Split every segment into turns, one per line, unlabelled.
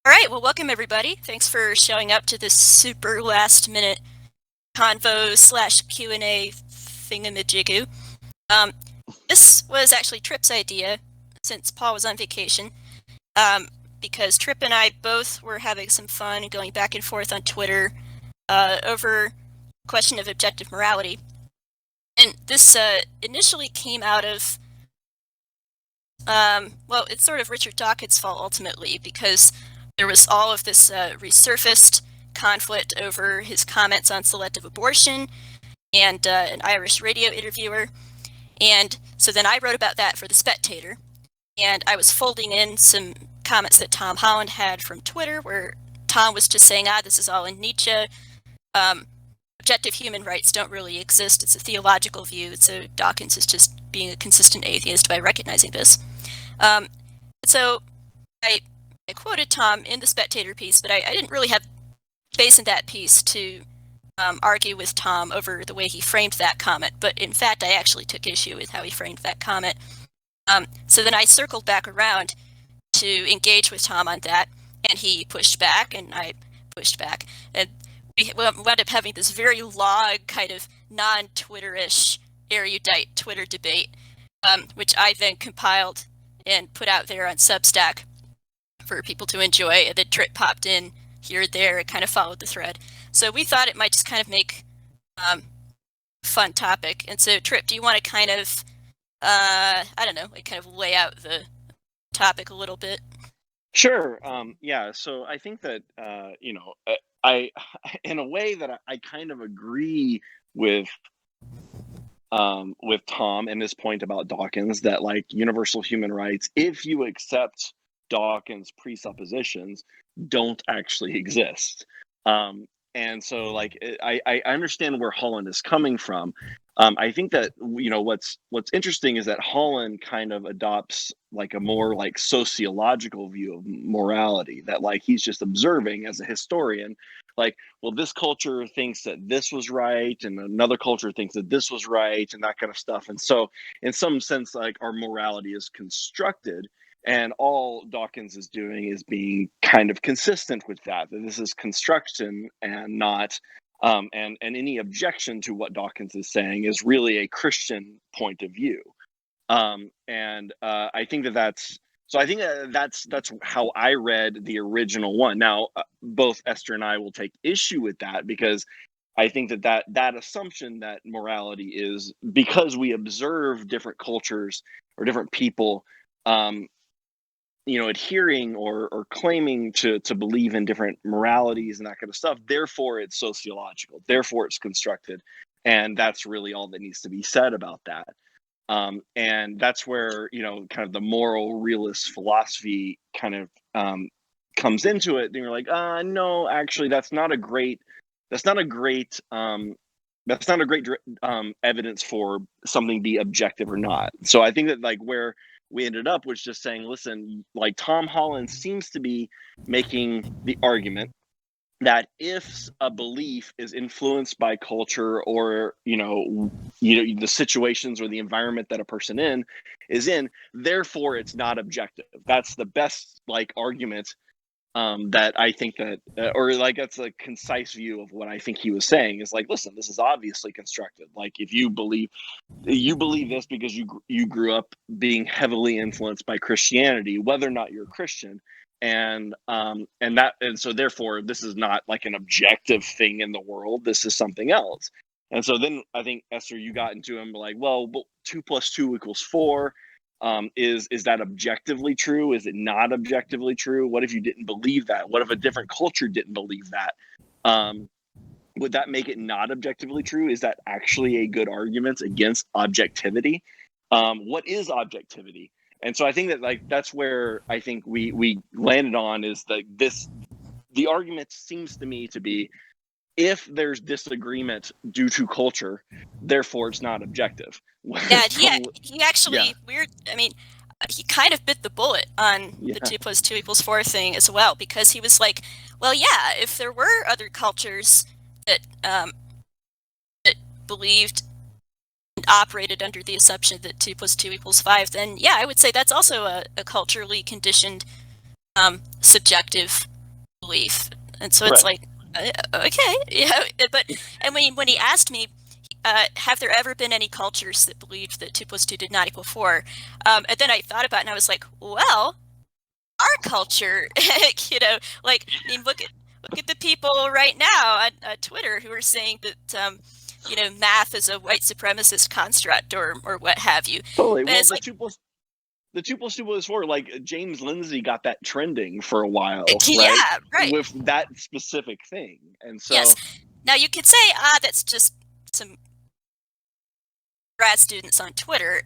All right, well, welcome everybody. Thanks for showing up to this super last-minute convo / Q&A thingamajigoo. This was actually Tripp's idea, since Paul was on vacation, because Tripp and I both were having some fun going back and forth on Twitter over the question of objective morality. And this initially came out of, well, it's sort of Richard Dawkins' fault ultimately, because there was all of this resurfaced conflict over his comments on selective abortion and an Irish radio interviewer. And so then I wrote about that for The Spectator. And I was folding in some comments that Tom Holland had from Twitter, where Tom was just saying, this is all in Nietzsche. Objective human rights don't really exist. It's a theological view. So Dawkins is just being a consistent atheist by recognizing this. So I quoted Tom in the Spectator piece, but I didn't really have space in that piece to argue with Tom over the way he framed that comment. But in fact, I actually took issue with how he framed that comment. So then I circled back around to engage with Tom on that, and he pushed back, and I pushed back. And we wound up having this very long, kind of non-Twitter-ish, erudite Twitter debate, which I then compiled and put out there on Substack for people to enjoy, and then Tripp popped in here or there and kind of followed the thread. So we thought it might just kind of make a fun topic. And so Tripp, do you want to kind of, I don't know, like kind of lay out the topic a little bit?
Sure. Yeah. So I think that, I, in a way that I kind of agree with Tom and his point about Dawkins, that like universal human rights, if you accept Dawkins' presuppositions, don't actually exist. And so like I understand where Holland is coming from. I think that what's interesting is that Holland kind of adopts like a more like sociological view of morality, that like he's just observing as a historian, like, well, this culture thinks that this was right and another culture thinks that this was right and that kind of stuff. And so in some sense, like our morality is constructed, and all Dawkins is doing is being kind of consistent with that this is construction and not and any objection to what Dawkins is saying is really a Christian point of view. I think that's how I read the original one. Now, both Esther and I will take issue with that, because I think that assumption that morality is because we observe different cultures or different people, adhering or claiming to believe in different moralities and that kind of stuff. Therefore, it's sociological. Therefore, it's constructed. And that's really all that needs to be said about that. And that's where, kind of the moral realist philosophy kind of comes into it. And you're like, no, actually, that's not a great evidence for something be objective or not. So I think that like where we ended up was just saying, listen, like Tom Holland seems to be making the argument that if a belief is influenced by culture or the situations or the environment that a person is in, therefore it's not objective. That's the best like argument that I think that, or like that's a concise view of what I think he was saying, is like, listen, this is obviously constructed. Like if you believe this because you grew up being heavily influenced by Christianity, whether or not you're a Christian, and so therefore this is not like an objective thing in the world. This is something else. And so then I think, Esther, you got into him like, well, 2 + 2 = 4. Is that objectively true? Is it not objectively true? What if you didn't believe that? What if a different culture didn't believe that? Would that make it not objectively true? Is that actually a good argument against objectivity? What is objectivity? And so I think that like that's where I think we landed on, is like the argument seems to me to be, if there's disagreement due to culture, therefore it's not objective.
Yeah, he actually weird. I mean, he kind of bit the bullet on the 2 + 2 = 4 thing as well, because he was like, well, yeah, if there were other cultures that that believed and operated under the assumption that 2 + 2 = 5, then yeah, I would say that's also a culturally conditioned subjective belief. And so it's
Right.
like, okay, but and when he asked me, have there ever been any cultures that believed that 2 plus 2 did not equal 4? And then I thought about it and I was like, well, our culture, like, I mean, look at the people right now on Twitter who are saying that, math is a white supremacist construct or what have you.
Totally.
And
Well,
it's like,
the 2 plus 2 was 4. Like James Lindsay got that trending for a while, right?
yeah, right.
With that specific thing. And
Yes.
so
Now you could say, that's just some grad students on Twitter.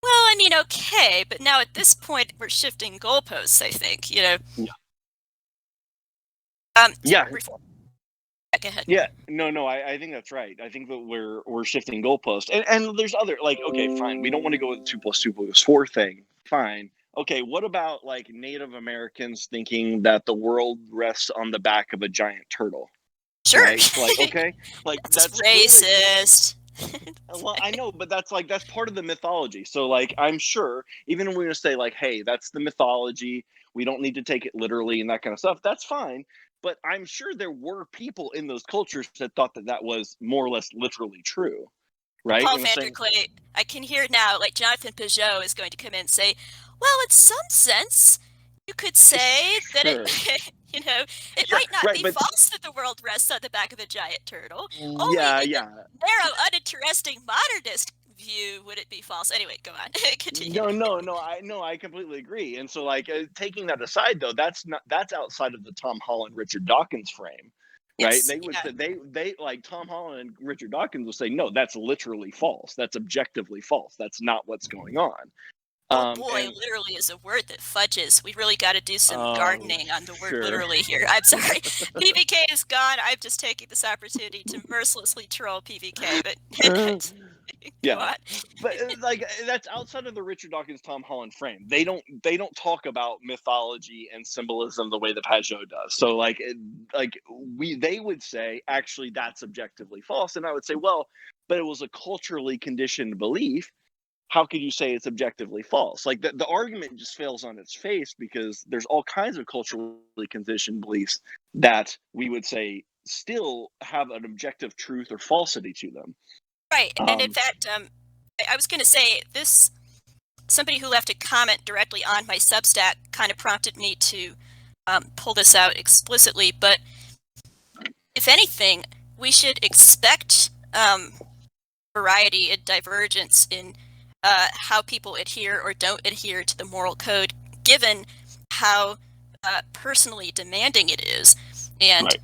Well, I mean, okay, but now at this point we're shifting goalposts, I think.
yeah.
Go ahead.
Yeah, no, I think that's right. I think that we're shifting goalposts, and there's other, like, okay, fine, we don't want to go with the 2 plus 2 plus 4 thing. Fine, okay, what about like Native Americans thinking that the world rests on the back of a giant turtle,
Sure.
right? Like, okay, like
That's
that's clearly,
racist.
well, I know, but that's part of the mythology. So like, I'm sure even when we're gonna say like, hey, that's the mythology, we don't need to take it literally and that kind of stuff. That's fine. But I'm sure there were people in those cultures that thought that that was more or less literally true, right?
Paul
And was saying,
Vanderklay, I can hear now, like Jonathan Peugeot is going to come in and say, well, in some sense, you could say that
sure,
it
sure,
might not
right,
be
but
false that the world rests on the back of a giant turtle. Only
yeah,
in the
yeah,
narrow, uninteresting modernist view would it be false. Anyway, go on. Continue.
no, I completely agree. And so like, taking that aside though, that's outside of the Tom Holland Richard Dawkins frame, right?
Yes,
They would
yeah.
say they like Tom Holland and Richard Dawkins will say no, that's literally false, that's objectively false, that's not what's going on.
Oh boy,
And
literally is a word that fudges. We really got to do some
oh,
gardening on the word
sure.
literally here. I'm sorry. PVK is gone. I'm just taking this opportunity to mercilessly troll PVK, but go
Yeah,
on.
but like, that's outside of the Richard Dawkins Tom Holland frame. They don't talk about mythology and symbolism the way the Pajot does. So like, like they would say actually that's objectively false, and I would say, well, but it was a culturally conditioned belief. How could you say it's objectively false? Like the argument just fails on its face, because there's all kinds of culturally conditioned beliefs that we would say still have an objective truth or falsity to them.
Right, and in
Um,
fact, I was going to say this. Somebody who left a comment directly on my Substack kind of prompted me to pull this out explicitly. But if anything, we should expect variety and divergence in how people adhere or don't adhere to the moral code, given how personally demanding it is, and
right.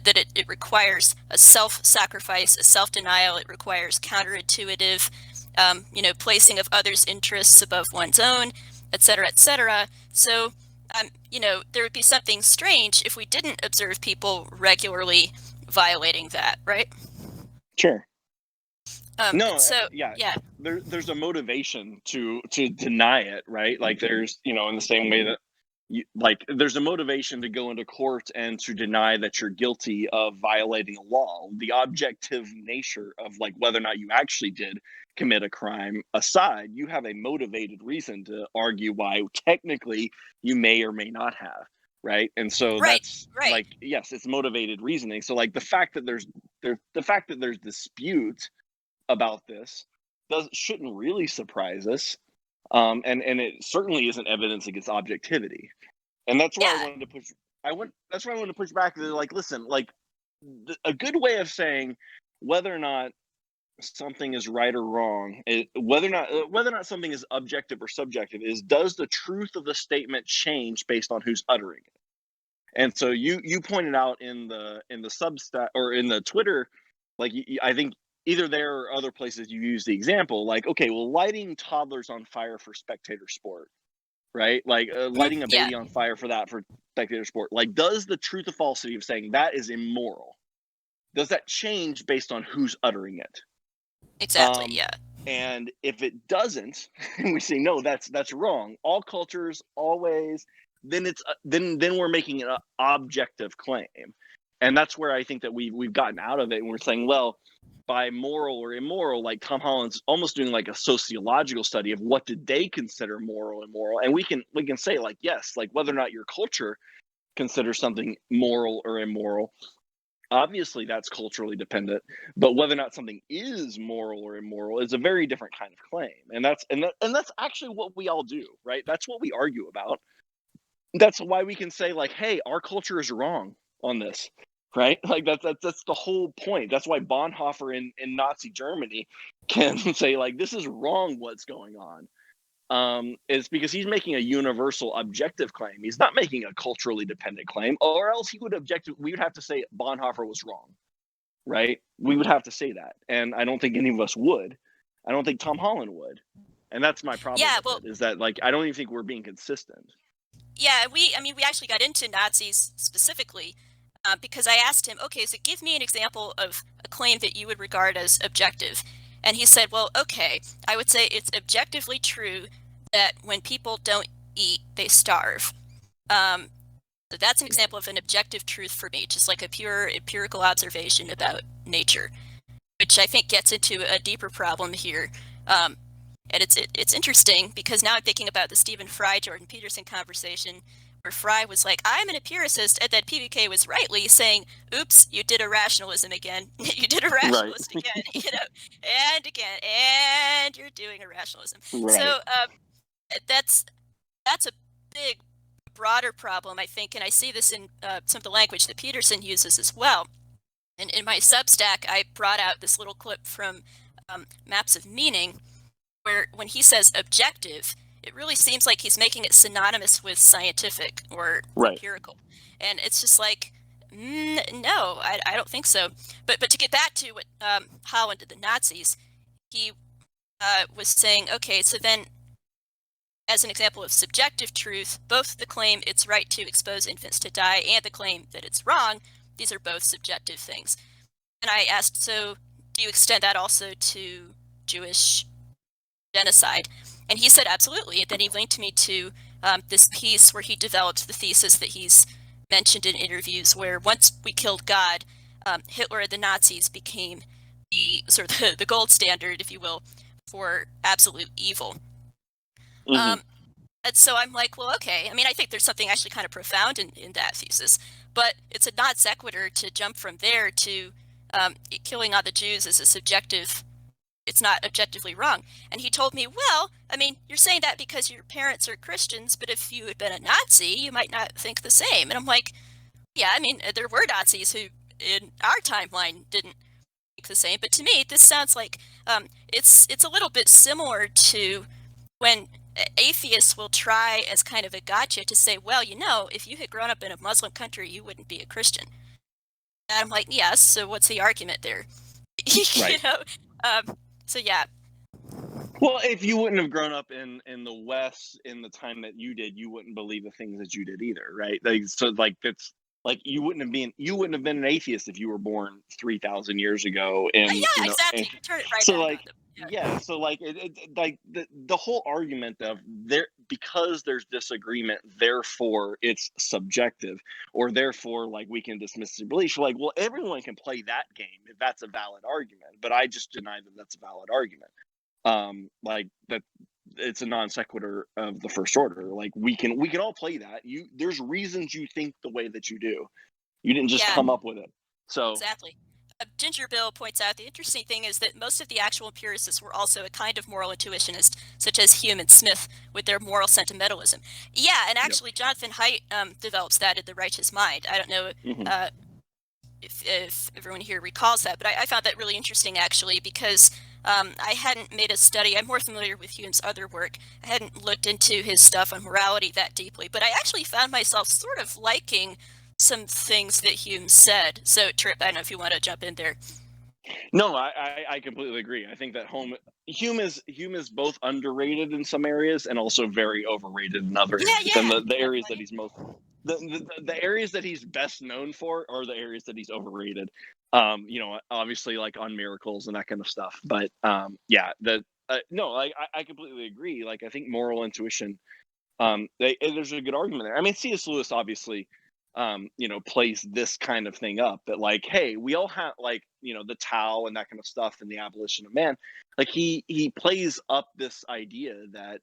that it requires a self-sacrifice, a self-denial. It requires counterintuitive, placing of others' interests above one's own, etc., etc. So, there would be something strange if we didn't observe people regularly violating that, right?
Sure.
And
No,
so,
yeah.
yeah,
There's a motivation to deny it, right? Like there's, in the same way that like there's a motivation to go into court and to deny that you're guilty of violating a law. The objective nature of like whether or not you actually did commit a crime aside, you have a motivated reason to argue why technically you may or may not have, right? And so
right,
that's
right,
like, yes, it's motivated reasoning. So like the fact that there's dispute about this shouldn't really surprise us, and it certainly isn't evidence against objectivity. And that's where I
yeah,
wanted to push. That's where I wanted to push back. They're like, listen, like a good way of saying whether or not something is right or wrong, whether or not something is objective or subjective, is does the truth of the statement change based on who's uttering it? And so you pointed out in the Substack or in the Twitter, like I think either there or other places you use the example, like, okay, well, lighting toddlers on fire for spectator sport, right? Like lighting a
yeah,
baby on fire for spectator sport. Like, does the truth or falsity of saying that is immoral, does that change based on who's uttering it?
exactly,
Um,
yeah,
and if it doesn't, and we say no, that's wrong. All cultures always. Then it's then we're making an objective claim, and that's where I think that we've gotten out of it, and we're saying, well, by moral or immoral, like Tom Holland's almost doing like a sociological study of what did they consider moral and immoral, and we can say like, yes, like whether or not your culture consider something moral or immoral, obviously that's culturally dependent, but whether or not something is moral or immoral is a very different kind of claim. And that's actually what we all do, right? That's what we argue about. That's why we can say, like, hey, our culture is wrong on this, right? Like that's the whole point. That's why Bonhoeffer in Nazi Germany can say, like, this is wrong what's going on. Is because he's making a universal objective claim. He's not making a culturally dependent claim, or else we would have to say Bonhoeffer was wrong, right? We would have to say that. And I don't think any of us would. I don't think Tom Holland would. And that's my problem with it, is that, like, I don't even think we're being consistent.
Yeah, we actually got into Nazis specifically because I asked him, okay, so give me an example of a claim that you would regard as objective. And he said, well, okay, I would say it's objectively true that when people don't eat, they starve. So that's an example of an objective truth for me, just like a pure empirical observation about nature, which I think gets into a deeper problem here. And it's interesting because now I'm thinking about the Stephen Fry, Jordan Peterson conversation, where Fry was like, I'm an empiricist, and then PBK was rightly saying, oops, you did a rationalism again. You did a rationalist again, and again, and you're doing a rationalism.
Right.
So that's a big, broader problem, I think, and I see this in some of the language that Peterson uses as well. And in my Substack, I brought out this little clip from Maps of Meaning, where when he says objective, it really seems like he's making it synonymous with scientific or empirical. And it's just like, no, I don't think so. But to get back to what Holland did the Nazis, he was saying, okay, so then as an example of subjective truth, both the claim it's right to expose infants to die and the claim that it's wrong, these are both subjective things. And I asked, so do you extend that also to Jewish genocide? And he said absolutely. And then he linked me to this piece where he developed the thesis that he's mentioned in interviews, where once we killed God, Hitler and the Nazis became the sort of the gold standard, if you will, for absolute evil. And so I'm like, well, okay. I mean, I think there's something actually kind of profound in that thesis, but it's a non sequitur to jump from there to killing all the Jews as a subjective. It's not objectively wrong. And he told me, well, I mean, you're saying that because your parents are Christians, but if you had been a Nazi, you might not think the same. And I'm like, yeah, I mean, there were Nazis who in our timeline didn't think the same. But to me, this sounds like it's a little bit similar to when atheists will try as kind of a gotcha to say, well, you know, if you had grown up in a Muslim country, you wouldn't be a Christian. And I'm like, yes, so what's the argument there? You know? So yeah.
Well, if you wouldn't have grown up in the West in the time that you did, you wouldn't believe the things that you did either, right? Like, so like it's like you wouldn't have been an atheist if you were born 3,000 years ago. And
yeah, exactly. Turn it right
so
back
like
on them.
yeah, so like like the whole argument of there, because there's disagreement, therefore it's subjective, or therefore like we can dismiss your belief. Like, well, everyone can play that game if that's a valid argument, but I just deny that that's a valid argument. Like that it's a non sequitur of the first order. Like we can all play that. There's reasons you think the way that you do. You didn't just come up with it. So
exactly. Ginger Bill points out the interesting thing is that most of the actual empiricists were also a kind of moral intuitionist, such as Hume and Smith with their moral sentimentalism. Yeah, and actually Jonathan Haidt develops that in The Righteous Mind. I don't know if everyone here recalls that, but I found that really interesting actually, because I hadn't made a study. I'm more familiar with Hume's other work. I hadn't looked into his stuff on morality that deeply, but I actually found myself sort of liking some things that Hume said. So Tripp, I don't know if you want to jump in there.
No, I completely agree. I think that Hume is both underrated in some areas and also very overrated in other areas. And the areas that he's most the areas that he's best known for are the areas that he's overrated. You know, obviously like on miracles and that kind of stuff. But yeah, no, I completely agree. Like I think moral intuition, there's a good argument there. I mean, C.S. Lewis obviously you know, plays this kind of thing up, that like, hey, we all have, like, you know, the Tao and that kind of stuff and the abolition of man. Like he plays up this idea that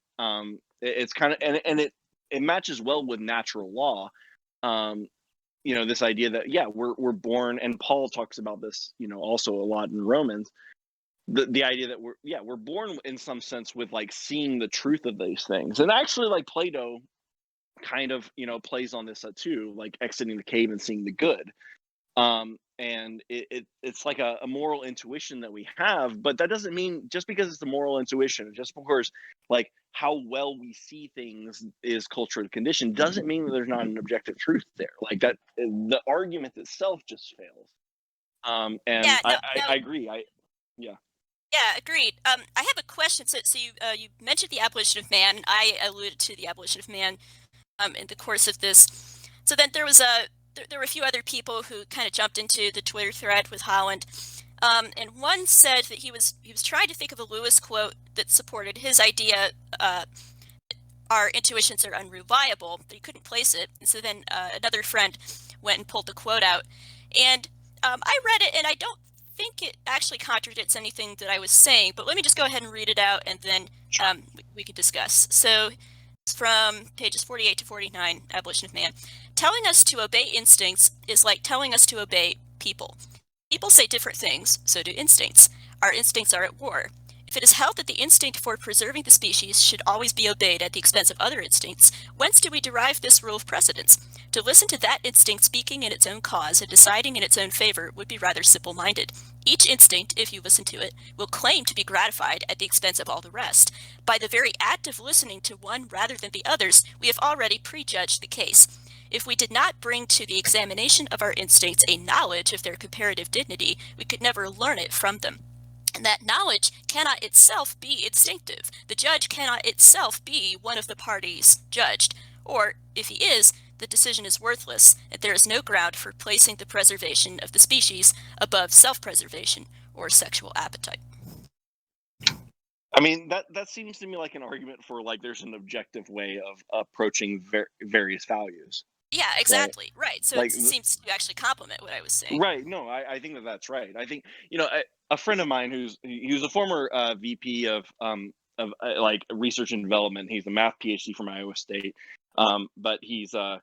it's kind of, and it matches well with natural law, this idea that we're born, and Paul talks about this also a lot in Romans, the idea that we're born in some sense with like seeing the truth of these things. And actually, like, Plato kind of plays on this too, like exiting the cave and seeing the good. And it's like a moral intuition that we have, but that doesn't mean just because it's a moral intuition, just because like how well we see things is culturally conditioned, doesn't mean that there's not an objective truth there. Like that, the argument itself just fails. And
Yeah, no,
I agree. Yeah.
Yeah, agreed. I have a question. So you mentioned the abolition of man. I alluded to the abolition of man in the course of this. So then there were a few other people who kind of jumped into the Twitter thread with Holland, and one said that he was trying to think of a Lewis quote that supported his idea. Our intuitions are unreliable, but he couldn't place it. And so then another friend went and pulled the quote out, and I read it, and I don't think it actually contradicts anything that I was saying, but let me just go ahead and read it out, and then we can discuss. So it's from pages 48 to 49, Abolition of Man. Telling us to obey instincts is like telling us to obey people. People say different things, so do instincts. Our instincts are at war. If it is held that the instinct for preserving the species should always be obeyed at the expense of other instincts, whence do we derive this rule of precedence? To listen to that instinct speaking in its own cause and deciding in its own favor would be rather simple-minded. Each instinct, if you listen to it, will claim to be gratified at the expense of all the rest. By the very act of listening to one rather than the others, we have already prejudged the case. If we did not bring to the examination of our instincts a knowledge of their comparative dignity, we could never learn it from them. And that knowledge cannot itself be instinctive. The judge cannot itself be one of the parties judged. Or, if he is, the decision is worthless, and there is no ground for placing the preservation of the species above self-preservation or sexual appetite.
I mean, that seems to me like an argument for like there's an objective way of approaching various values.
Yeah, exactly. Right. So
like,
it seems to actually complement what I was saying.
Right. No, I think that's right. I think a friend of mine he was a former VP of like research and development. He's a math PhD from Iowa State, but he's a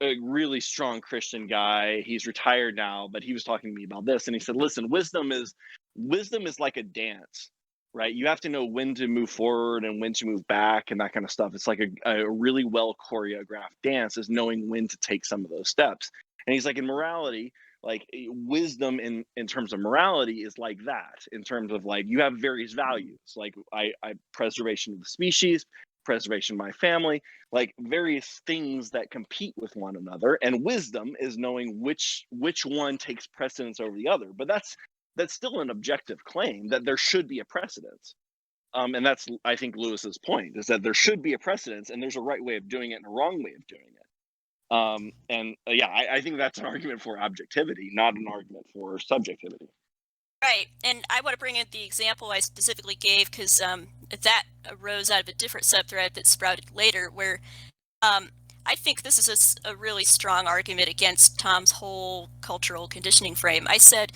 really strong Christian guy. He's retired now, but he was talking to me about this, and he said, "Listen, wisdom is like a dance, right? You have to know when to move forward and when to move back and that kind of stuff. It's like a really well choreographed dance is knowing when to take some of those steps." And he's like, in morality, like wisdom in terms of morality is like that, in terms of like you have various values, like I preservation of the species, preservation of my family, like various things that compete with one another, and wisdom is knowing which one takes precedence over the other. But that's still an objective claim that there should be a precedence. And that's, I think, Lewis's point, is that there should be a precedence, and there's a right way of doing it and a wrong way of doing it. I think that's an argument for objectivity, not an argument for subjectivity.
Right, and I want to bring in the example I specifically gave because that arose out of a different subthread that sprouted later, where I think this is a really strong argument against Tom's whole cultural conditioning frame. I said,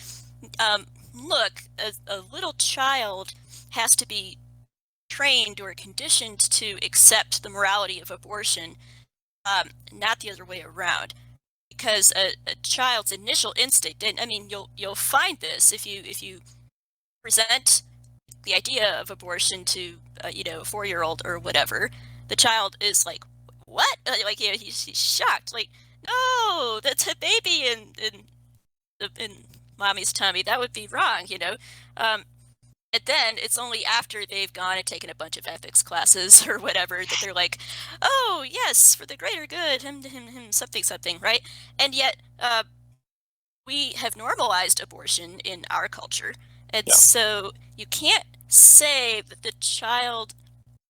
look, a little child has to be trained or conditioned to accept the morality of abortion, not the other way around. Because a child's initial instinct, and I mean, you'll find this if you present the idea of abortion to a 4-year-old or whatever, the child is like, what? Like, he's shocked. Like, no, that's a baby in mommy's tummy. That would be wrong, And then it's only after they've gone and taken a bunch of ethics classes or whatever that they're like, oh, yes, for the greater good, something, right? And yet we have normalized abortion in our culture. And so you can't say that the child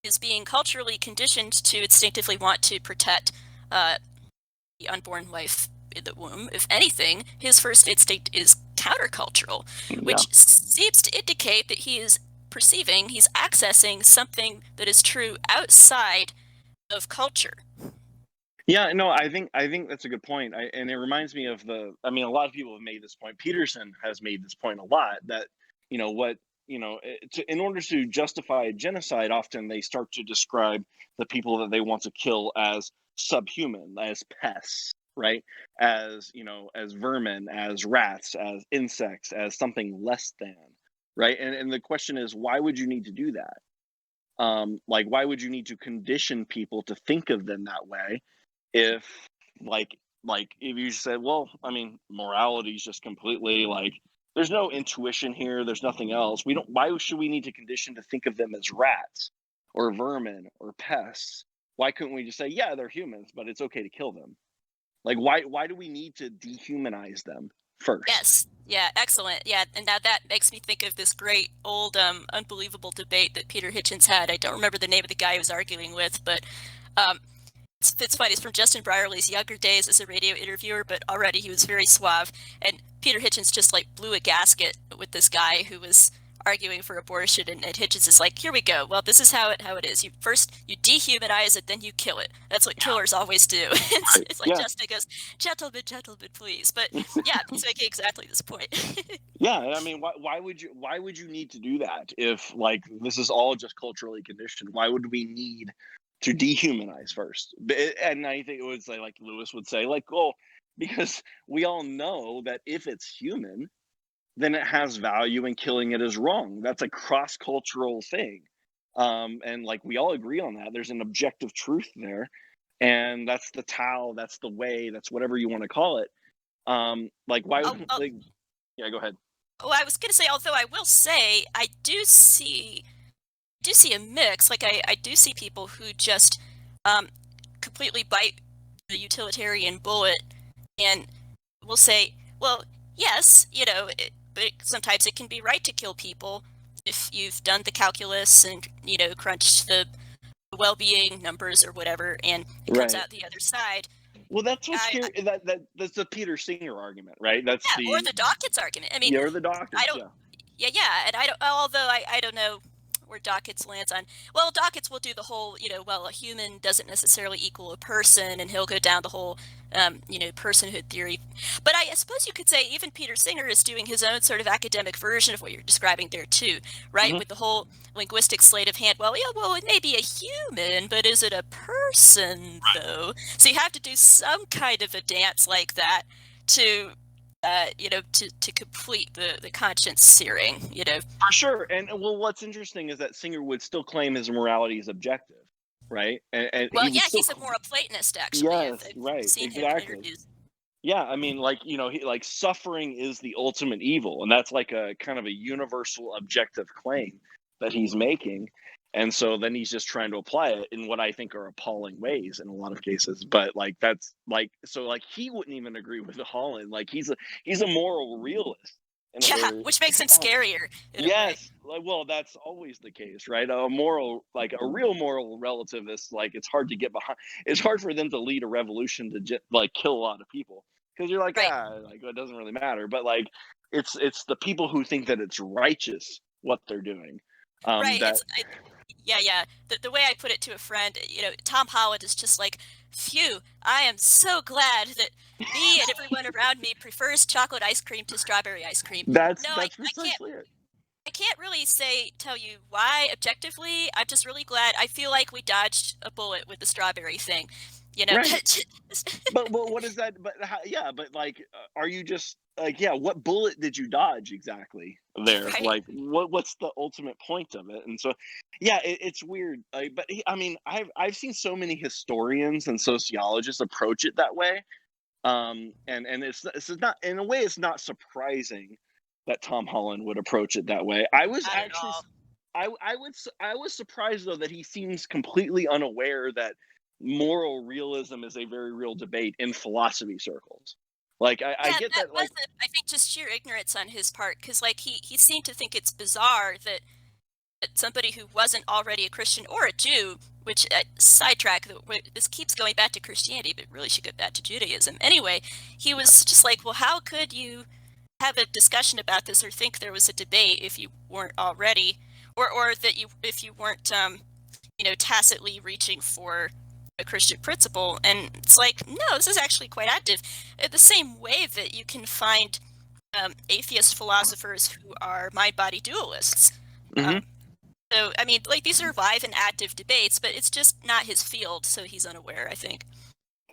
is being culturally conditioned to instinctively want to protect the unborn life in the womb. If anything, his first instinct is countercultural, which seems to indicate that he's accessing something that is true outside of culture.
Yeah, no, I think that's a good point. And it reminds me of a lot of people have made this point. Peterson has made this point a lot, that, in order to justify genocide, often they start to describe the people that they want to kill as subhuman, as pests. right? As, as vermin, as rats, as insects, as something less than, right? And the question is, why would you need to do that? Why would you need to condition people to think of them that way if, like, if you said, well, I mean, morality is just completely like, there's no intuition here, there's nothing else. Why should we need to condition to think of them as rats or vermin or pests? Why couldn't we just say, yeah, they're humans, but it's okay to kill them? Like, why do we need to dehumanize them first?
Yes. Yeah, excellent. Yeah, and now that makes me think of this great old unbelievable debate that Peter Hitchens had. I don't remember the name of the guy he was arguing with, but um, it's funny. It's from Justin Brierley's younger days as a radio interviewer, but already he was very suave. And Peter Hitchens just like blew a gasket with this guy who was arguing for abortion, and Hitchens is like, "Here we go. Well, this is how it is. You dehumanize it, then you kill it. That's what killers always do." It's like Justin goes, "Gentlemen, please." But yeah, he's making exactly this point.
Yeah, I mean, why would you need to do that if, like, this is all just culturally conditioned? Why would we need to dehumanize first? And I think it was like Lewis would say, like, oh, because we all know that if it's human, then it has value and killing it is wrong. That's a cross-cultural thing. And like we all agree on that. There's an objective truth there. And that's the Tao, that's the way, that's whatever you want to call it. Why would yeah, go ahead.
Oh, I was going to say, although I will say, I do see a mix. Like I do see people who just completely bite the utilitarian bullet and will say, well, yes, but sometimes it can be right to kill people if you've done the calculus and, crunched the well-being numbers or whatever, and it comes out the other side.
Well, that's what's here. That's the Peter Singer argument, right? That's
or the Dawkins argument. I mean,
or the Dawkins.
And I don't. Although I don't know where Dawkins lands on. Well, Dawkins will do the whole, well, a human doesn't necessarily equal a person, and he'll go down the whole, personhood theory. But I suppose you could say even Peter Singer is doing his own sort of academic version of what you're describing there too, right?
Mm-hmm.
With the whole linguistic sleight of hand. Well, it may be a human, but is it a person though? So you have to do some kind of a dance like that to to complete the conscience searing,
For sure. And well, what's interesting is that Singer would still claim his morality is objective, right? And
well, he's a moral Platonist, actually.
Yes, right, exactly. Yeah, I mean, suffering is the ultimate evil, and that's like a kind of a universal objective claim that he's making. And so then he's just trying to apply it in what I think are appalling ways in a lot of cases. But he wouldn't even agree with Holland. Like he's a moral realist.
Which makes him scarier.
Yes, well, that's always the case, right? A real moral relativist, it's hard to get behind. It's hard for them to lead a revolution to kill a lot of people because you're like, it doesn't really matter. But it's the people who think that it's righteous what they're doing.
Right. The way I put it to a friend, Tom Holland is just like, phew, I am so glad that me and everyone around me prefers chocolate ice cream to strawberry ice cream.
That's precisely it.
I can't really tell you why objectively. I'm just really glad. I feel like we dodged a bullet with the strawberry thing.
Right. but what is that? But are you just what bullet did you dodge exactly there?
Right.
What's the ultimate point of it? And so, it's weird. But I mean, I've seen so many historians and sociologists approach it that way. And it's not, in a way, it's not surprising that Tom Holland would approach it that way. I was actually, I was surprised though that he seems completely unaware that moral realism is a very real debate in philosophy circles. I get that.
I think just sheer ignorance on his part, because he seemed to think it's bizarre that somebody who wasn't already a Christian or a Jew, which sidetrack, this keeps going back to Christianity, but really should go back to Judaism. Anyway, he was just like, well, how could you have a discussion about this or think there was a debate if you weren't already, or that if you weren't tacitly reaching for a Christian principle? And it's like, no, this is actually quite active. The same way that you can find atheist philosophers who are mind-body dualists.
Mm-hmm.
So, I mean, these are live and active debates, but it's just not his field, so he's unaware, I think.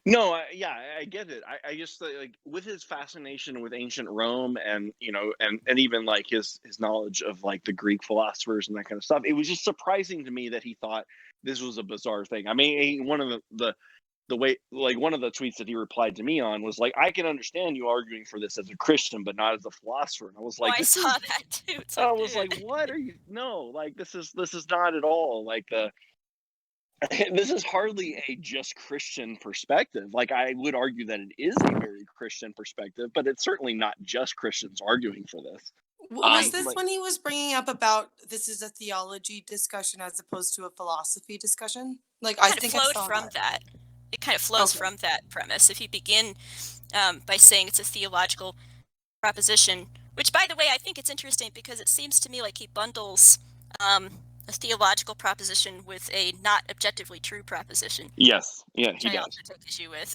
No, I get it. I just like with his fascination with ancient Rome, and and even like his knowledge of like the Greek philosophers and that kind of stuff. It was just surprising to me that he thought this was a bizarre thing. I mean, one of the way, like, one of the tweets that he replied to me on was like, I can understand you arguing for this as a Christian, but not as a philosopher. And I was
Oh,
like,
I
this
saw
is.
that too. It's
I
like,
was like, what are you? No, like this is not at all like the this is hardly a just Christian perspective. Like, I would argue that it is a very Christian perspective, but it's certainly not just Christians arguing for this.
Was
right.
this
Like,
when he was bringing up about this is a theology discussion as opposed to a philosophy discussion? Like, I
Kind of
think I
flowed
saw
from
that.
that. It kind of flows
Okay.
from that premise. If you begin by saying it's a theological proposition, which, by the way, I think it's interesting because it seems to me like he bundles a theological proposition with a not objectively true proposition,
yes, yeah,
which
he
I also
does.
take issue with.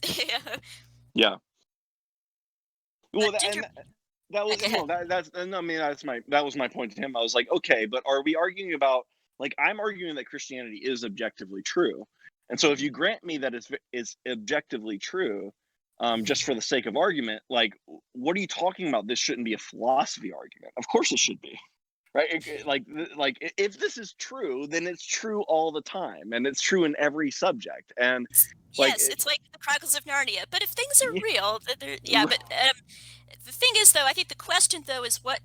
Yeah. Well,
Ginger,
that was
go ahead.
that's and I mean that was my point to him. I was like, okay, but are we arguing about, like, I'm arguing that Christianity is objectively true, and so if you grant me that it's objectively true, just for the sake of argument, like, what are you talking about? This shouldn't be a philosophy argument. Of course, it should be. Right? If this is true, then it's true all the time, and it's true in every subject. And like,
Yes, it's like the Chronicles of Narnia. But if things are
yeah,
real, yeah. But the thing is, though, I think the question, though, is what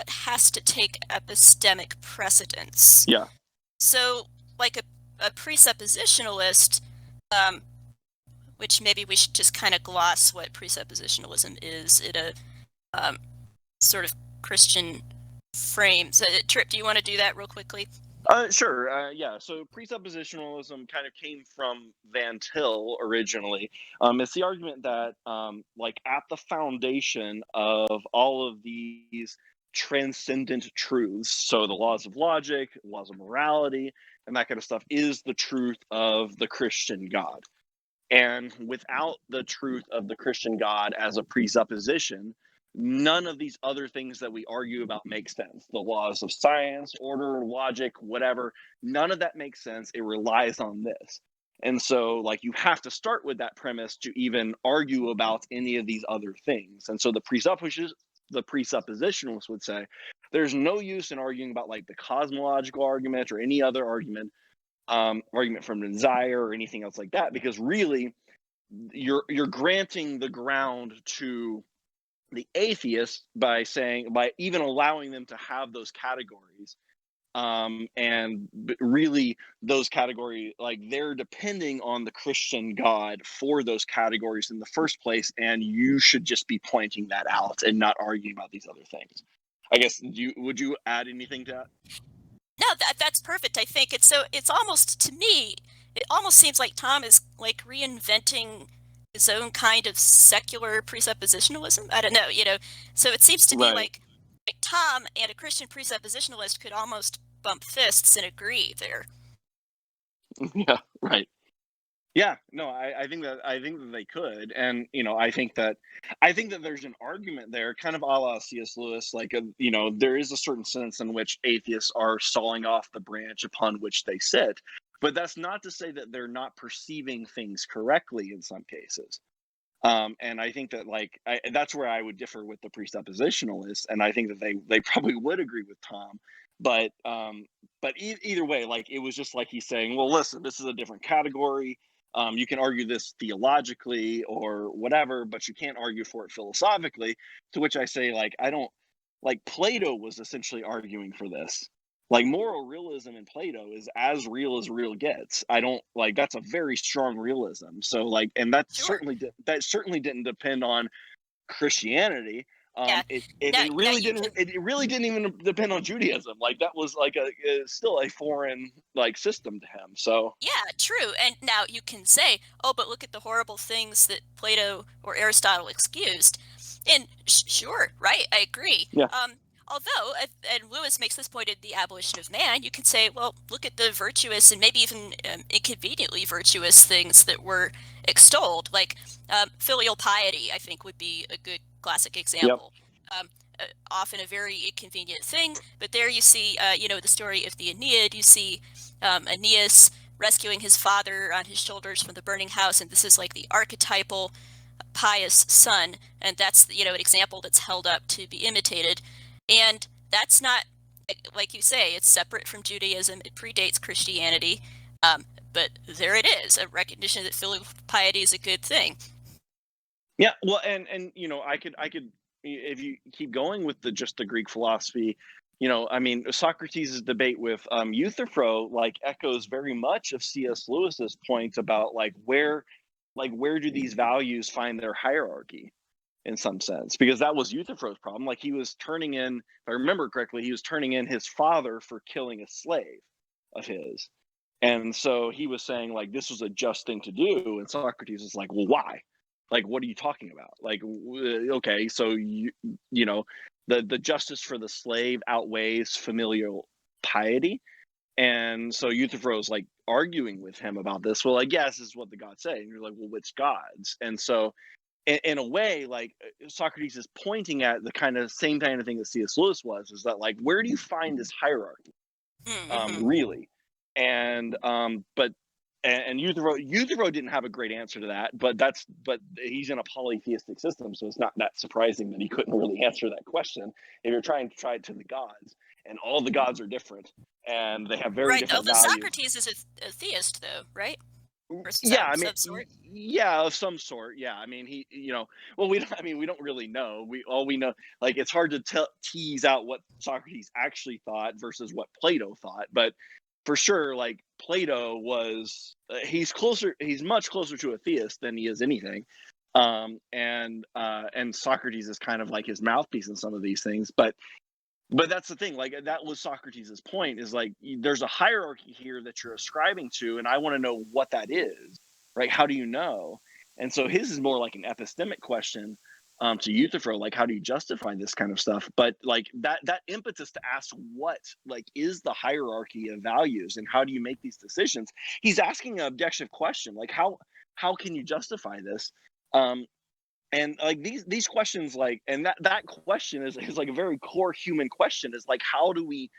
has to take epistemic precedence.
yeah,
So, like a presuppositionalist, um, which maybe we should just kind of gloss what presuppositionalism is in a um, sort of Christian frame. So, Tripp, do you want to do that real quickly?
sure. Yeah. So presuppositionalism kind of came from Van Til originally. It's the argument that, like, at the foundation of all of these transcendent truths, so the laws of logic, laws of morality, and that kind of stuff, is the truth of the Christian God. And without the truth of the Christian God as a presupposition, none of these other things that we argue about make sense. The laws of science, order, logic, whatever, none of that makes sense. It relies on this. And so, like, you have to start with that premise to even argue about any of these other things. And so the presuppositionalists would say there's no use in arguing about, like, the cosmological argument or any other argument from desire or anything else like that, because really you're granting the ground to the atheist by even allowing them to have those categories, and really those categories, like, they're depending on the Christian God for those categories in the first place, and you should just be pointing that out and not arguing about these other things. I guess, would you add anything to that?
No, that's perfect. I think it's almost, to me, it almost seems like Tom is like reinventing his own kind of secular presuppositionalism. I don't know, you know. So it seems to me
Right.
like Tom and a Christian presuppositionalist could almost bump fists and agree there.
Yeah, right. Yeah, no, I think that they could, and I think that there's an argument there, kind of a la C.S. Lewis. Like, there is a certain sense in which atheists are sawing off the branch upon which they sit, but that's not to say that they're not perceiving things correctly in some cases. And I think that, like, that's where I would differ with the presuppositionalists, and I think that they probably would agree with Tom, but either way, like, it was just like he's saying, well, listen, this is a different category. You can argue this theologically or whatever, but you can't argue for it philosophically. To which I say, like, I don't, like, Plato was essentially arguing for this. Like, moral realism in Plato is as real gets. I don't, like, that's a very strong realism. So, like, and
Sure.
that certainly didn't depend on Christianity.
Yeah.
It
Now
really
you
didn't.
can.
It really didn't even depend on Judaism. Like, that was like still a foreign, like, system to him. So
Yeah, true. And now you can say, oh, but look at the horrible things that Plato or Aristotle excused. And sure, right, I agree.
yeah,
Although, and Lewis makes this point in The Abolition of Man, you can say, well, look at the virtuous and maybe even inconveniently virtuous things that were extolled, like filial piety, I think would be a good classic
yep,
example. Um, Often a very inconvenient thing, but there you see, the story of the Aeneid. You see Aeneas rescuing his father on his shoulders from the burning house, and this is like the archetypal pious son, and that's, you know, an example that's held up to be imitated. And that's not, like you say, it's separate from Judaism, it predates Christianity, but there it is, a recognition that filial piety is a good thing.
Yeah, well, and you know, I could if you keep going with the Greek philosophy, you know, I mean, Socrates' debate with Euthyphro like echoes very much of C.S. Lewis's point about like where do these values find their hierarchy in some sense, because that was Euthyphro's problem. Like he was turning in, if I remember correctly, he was turning in his father for killing a slave of his, and so he was saying like this was a just thing to do, and Socrates was like, well, why? Like, what are you talking about? Like, okay, so you know, the justice for the slave outweighs familial piety, and so Euthyphro is like arguing with him about this. Well, I guess is what the gods say, and you're like, well, which gods? And so, in a way, like Socrates is pointing at the kind of same kind of thing that C.S. Lewis was, is that like, where do you find this hierarchy, really? And but and Euthyphro didn't have a great answer to that, but he's in a polytheistic system, so it's not that surprising that he couldn't really answer that question. If you're trying to try it to the gods, and all the gods are different, and they have very
Right,
different
although
values.
Socrates is a theist, though, right? Or
Yeah, I mean,
some sort.
yeah, of some sort. Yeah, I mean, he, you know, well, we don't really know. All we know, like, it's hard to tease out what Socrates actually thought versus what Plato thought, but for sure, like Plato was, he's much closer to a theist than he is anything, and Socrates is kind of like his mouthpiece in some of these things, but that's the thing, like that was Socrates' point, is like there's a hierarchy here that you're ascribing to, and I want to know what that is, right? How do you know? And so his is more like an epistemic question, to Euthyphro, like how do you justify this kind of stuff? But like that impetus to ask what like is the hierarchy of values and how do you make these decisions? He's asking an objective question, like how can you justify this? And like these questions, like, and that question is like a very core human question, is like how do we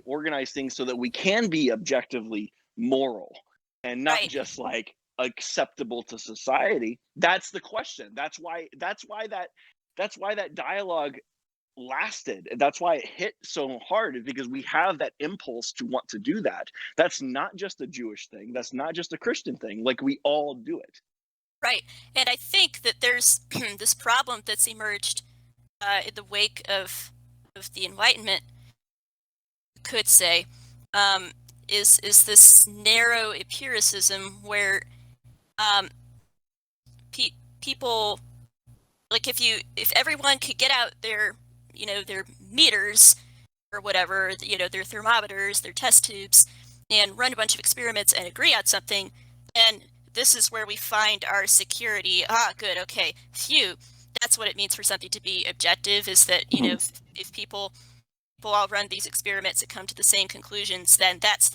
organize things so that we can be objectively moral and not
Right.
just like acceptable to society? That's the question. That's why that dialogue lasted, and that's why it hit so hard, is because we have that impulse to want to do that. That's not just a Jewish thing, that's not just a Christian thing, like we all do it.
Right, and I think that there's this problem that's emerged in the wake of the Enlightenment, could say, is this narrow empiricism where people, like if everyone could get out their, you know, their meters or whatever, you know, their thermometers, their test tubes, and run a bunch of experiments and agree on something, then this is where we find our security. Ah, good, okay, phew. That's what it means for something to be objective, is that, you know, if people all run these experiments and come to the same conclusions, then that's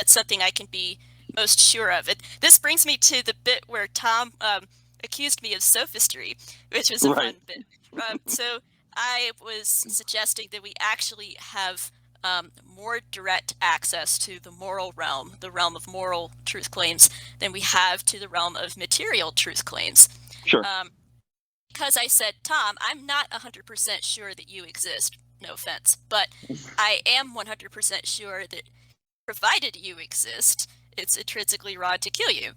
something I can be most sure of. This brings me to the bit where Tom accused me of sophistry, which was a fun bit. So I was suggesting that we actually have more direct access to the moral realm, the realm of moral truth claims, than we have to the realm of material truth claims.
Sure.
Because I said, Tom, I'm not 100% sure that you exist, no offense, but I am 100% sure that provided you exist, it's intrinsically wrong to kill you.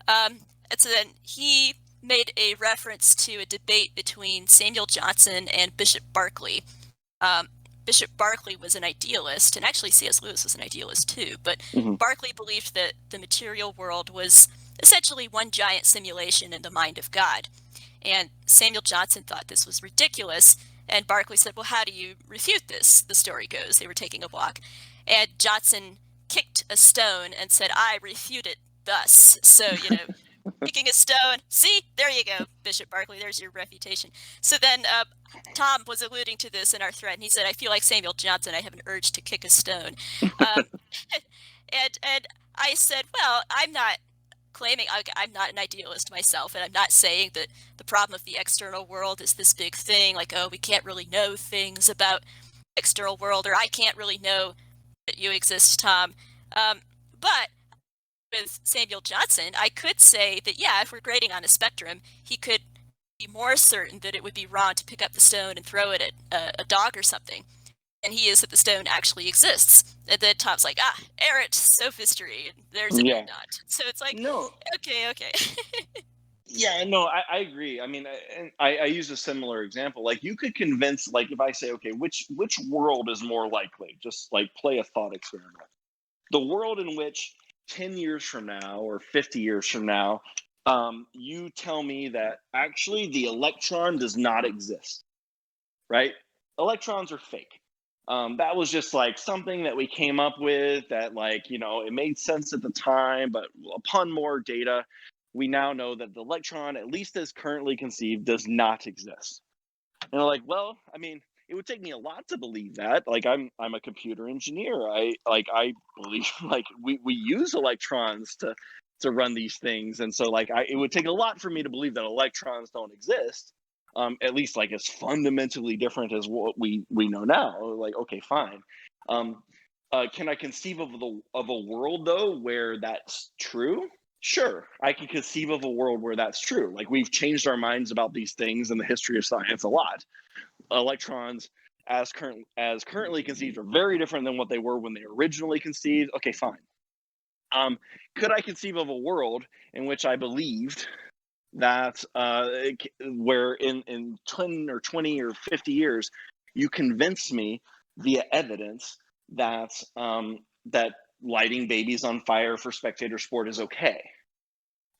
And so then he made a reference to a debate between Samuel Johnson and Bishop Berkeley. Bishop Berkeley was an idealist, and actually C.S. Lewis was an idealist too, but Berkeley believed that the material world was essentially one giant simulation in the mind of God. And Samuel Johnson thought this was ridiculous, and Berkeley said, well, how do you refute this? The story goes, they were taking a walk, and Johnson kicked a stone and said, I refute it thus. So, you know, kicking a stone, see, there you go, Bishop Berkeley, there's your refutation. So then Tom was alluding to this in our thread, and he said, I feel like Samuel Johnson, I have an urge to kick a stone. And I said, well, I'm not claiming, I'm not an idealist myself, and I'm not saying that the problem of the external world is this big thing, like, oh, we can't really know things about external world, or I can't really know that you exist, Tom. But with Samuel Johnson, I could say that, yeah, if we're grading on a spectrum, he could be more certain that it would be wrong to pick up the stone and throw it at a dog or something. And he is that the stone actually exists. And then Tom's like, Erit, sophistry, and there's a
Yeah.
not. So it's like,
No.
okay.
Yeah, no, I agree. I mean, I use a similar example. Like, you could convince, like, if I say, okay, which world is more likely? Just like play a thought experiment. The world in which 10 years from now or 50 years from now, you tell me that actually the electron does not exist, right? Electrons are fake. That was just like something that we came up with that, like, it made sense at the time, but upon more data, we now know that the electron, at least as currently conceived, does not exist. And they're like, well, I mean, it would take me a lot to believe that. Like, I'm a computer engineer. I believe like we use electrons to run these things, and so like it would take a lot for me to believe that electrons don't exist. At least like as fundamentally different as what we know now. Like, okay, fine. Can I conceive of a world though where that's true? Sure, I can conceive of a world where that's true. Like, we've changed our minds about these things in the history of science a lot. Electrons, as currently conceived, are very different than what they were when they originally conceived. Okay, fine. Could I conceive of a world in which I believed that where in 10 or 20 or 50 years, you convince me via evidence that that lighting babies on fire for spectator sport is okay?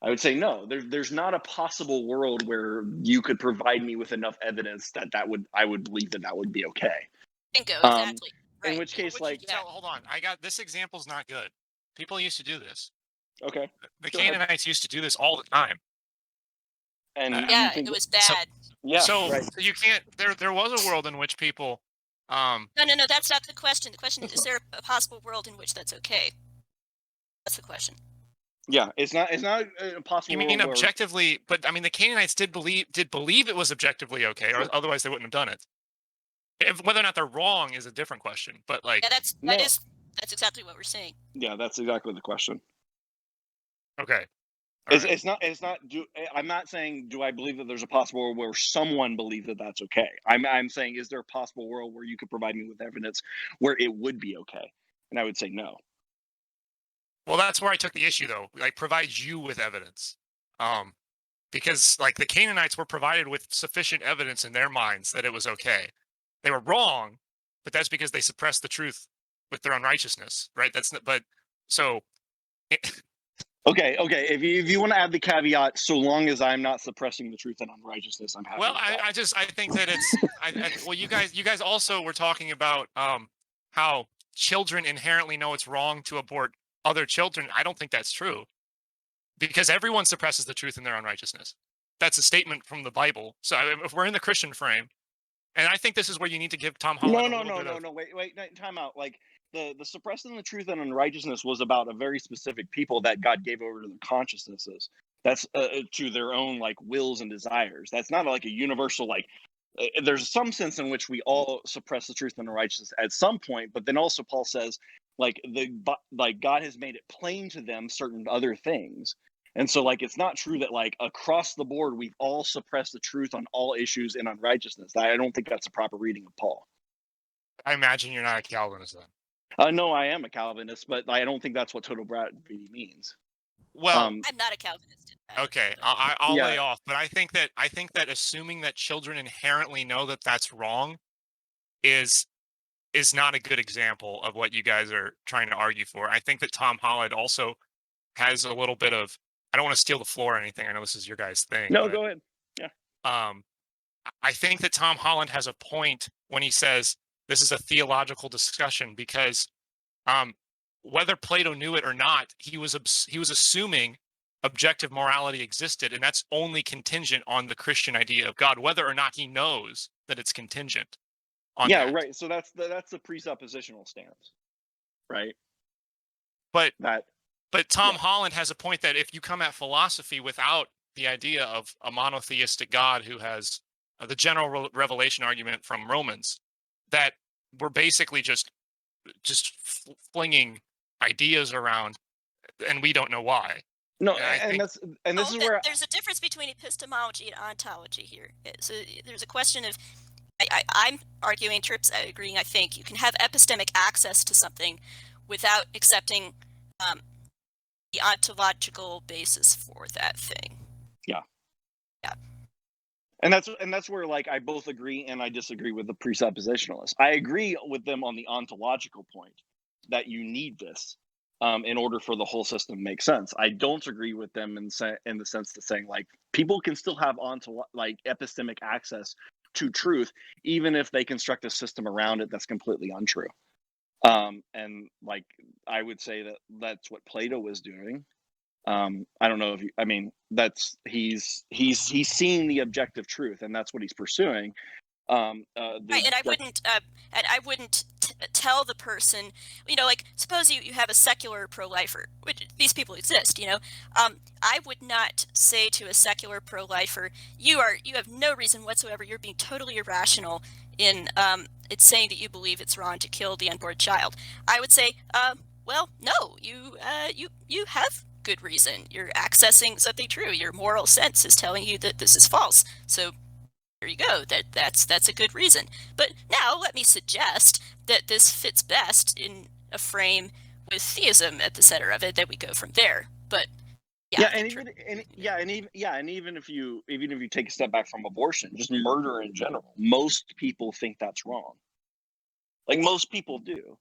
I would say no. There's not a possible world where you could provide me with enough evidence that I would believe that would be okay.
Bingo, exactly.
In
Right.
which case, like,
hold on, I got this example's not good. People used to do this.
okay,
The
go ahead.
Canaanites used to do this all the time.
And
Yeah,
you think
it was bad.
yeah,
So
right.
you can't. There was a world in which people.
No, that's not the question. The question is there a possible world in which that's okay? That's the question.
Yeah, it's not a possible
You mean
world where,
objectively? But I mean, the Canaanites did believe it was objectively okay, or
Sure.
otherwise they wouldn't have done it. Whether or not they're wrong is a different question. But like,
Yeah, that's
No.
exactly what we're saying.
Yeah, that's exactly the question.
okay, all right.
It's not I'm not saying do I believe that there's a possible world where someone believes that that's okay. I'm saying, is there a possible world where you could provide me with evidence where it would be okay? And I would say no.
Well, that's where I took the issue, though. Like, provide you with evidence, because like the Canaanites were provided with sufficient evidence in their minds that it was okay. They were wrong, but that's because they suppressed the truth with their unrighteousness, right? That's not, but so.
Okay. If you want to add the caveat, so long as I'm not suppressing the truth and unrighteousness, I'm happy.
Well,
with that.
I think that it's well, you guys also were talking about how children inherently know it's wrong to abort other children. I don't think that's true, because everyone suppresses the truth in their unrighteousness. That's a statement from the Bible. So if we're in the Christian frame, and I think this is where you need to give Tom Holland
No. Wait, time out. Like, the suppressing the truth and unrighteousness was about a very specific people that God gave over to their consciousnesses. That's to their own like wills and desires. That's not like a universal like. There's some sense in which we all suppress the truth and unrighteousness at some point, but then also Paul says like God has made it plain to them certain other things. And so, like, it's not true that, like, across the board, we've all suppressed the truth on all issues in unrighteousness. I don't think that's a proper reading of Paul.
I imagine you're not a Calvinist then.
No, I am a Calvinist, but I don't think that's what total depravity means.
Well,
I'm not a Calvinist.
okay, I'll
Yeah.
lay off. But I think that assuming that children inherently know that that's wrong is not a good example of what you guys are trying to argue for. I think that Tom Holland also has a little bit of. I don't want to steal the floor or anything. I know this is your guys' thing.
No,
but,
go ahead. Yeah.
I think that Tom Holland has a point when he says this is a theological discussion, because whether Plato knew it or not, he was assuming objective morality existed, and that's only contingent on the Christian idea of God, whether or not he knows that it's contingent on
Yeah,
that.
right. So that's the presuppositional stance, right?
But Tom
Yeah.
Holland has a point that if you come at philosophy without the idea of a monotheistic God who has the general revelation argument from Romans, that we're basically just flinging ideas around, and we don't know why.
No,
And I think
and this is where
there's a difference between epistemology and ontology here. So there's a question of, I'm arguing, Tripp's agreeing, I think, you can have epistemic access to something without accepting the ontological basis for that thing.
Yeah.
Yeah.
And that's where like I both agree and I disagree with the presuppositionalists. I agree with them on the ontological point that you need this in order for the whole system to make sense. I don't agree with them in the sense that saying like people can still have like epistemic access to truth even if they construct a system around it that's completely untrue. And like I would say that that's what Plato was doing. I don't know if you, I mean, that's he's seeing the objective truth, and that's what he's pursuing.
Right, and I wouldn't tell the person, like suppose you have a secular pro-lifer, which these people exist, I would not say to a secular pro-lifer, you have no reason whatsoever, you're being totally irrational in it's saying that you believe it's wrong to kill the unborn child. I would say, well, no, you have good reason. You're accessing something true. Your moral sense is telling you that this is false. So there you go. That's a good reason. But now let me suggest that this fits best in a frame with theism at the center of it, that we go from there. But
even if you take a step back from abortion, just murder in general, most people think that's wrong. Like most people do.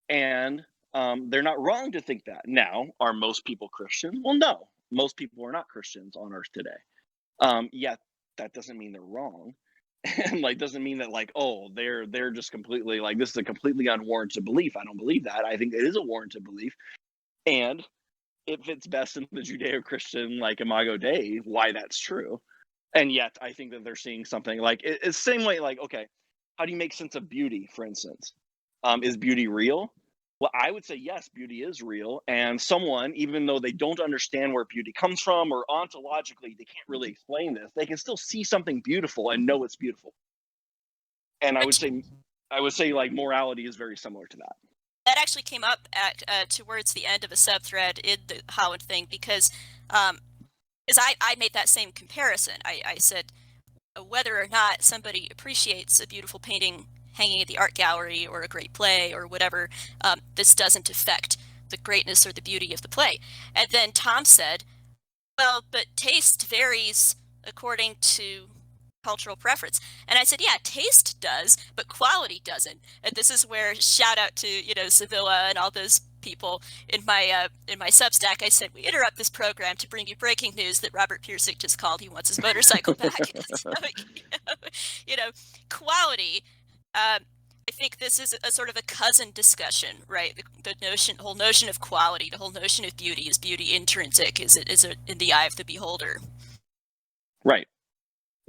And they're not wrong to think that. Now, are most people Christians? Well, no. Most people are not Christians on earth today. Yet that doesn't mean they're wrong. And like doesn't mean that like, oh, they're just completely like this is a completely unwarranted belief. I don't believe that. I think it is a warranted belief. And it fits best in the Judeo-Christian like Imago Dei, why that's true. And yet I think that they're seeing something like it's the same way, like, okay, how do you make sense of beauty, for instance? Is beauty real? Well, I would say yes, beauty is real. And someone, even though they don't understand where beauty comes from or ontologically, they can't really explain this, they can still see something beautiful and know it's beautiful. And I would say like morality is very similar to that.
That actually came up at towards the end of a subthread in the Holland thing because I made that same comparison. I said whether or not somebody appreciates a beautiful painting hanging at the art gallery or a great play or whatever, this doesn't affect the greatness or the beauty of the play. And then Tom said, well, but taste varies according to cultural preference. And I said, yeah, taste does, but quality doesn't. And this is where shout out to, Sevilla and all those people in my Substack. I said, we interrupt this program to bring you breaking news that Robert Piersick just called. He wants his motorcycle back. So, quality. I think this is a sort of a cousin discussion, right? The whole notion of quality, the whole notion of beauty. Is beauty intrinsic? Is it in the eye of the beholder?
Right.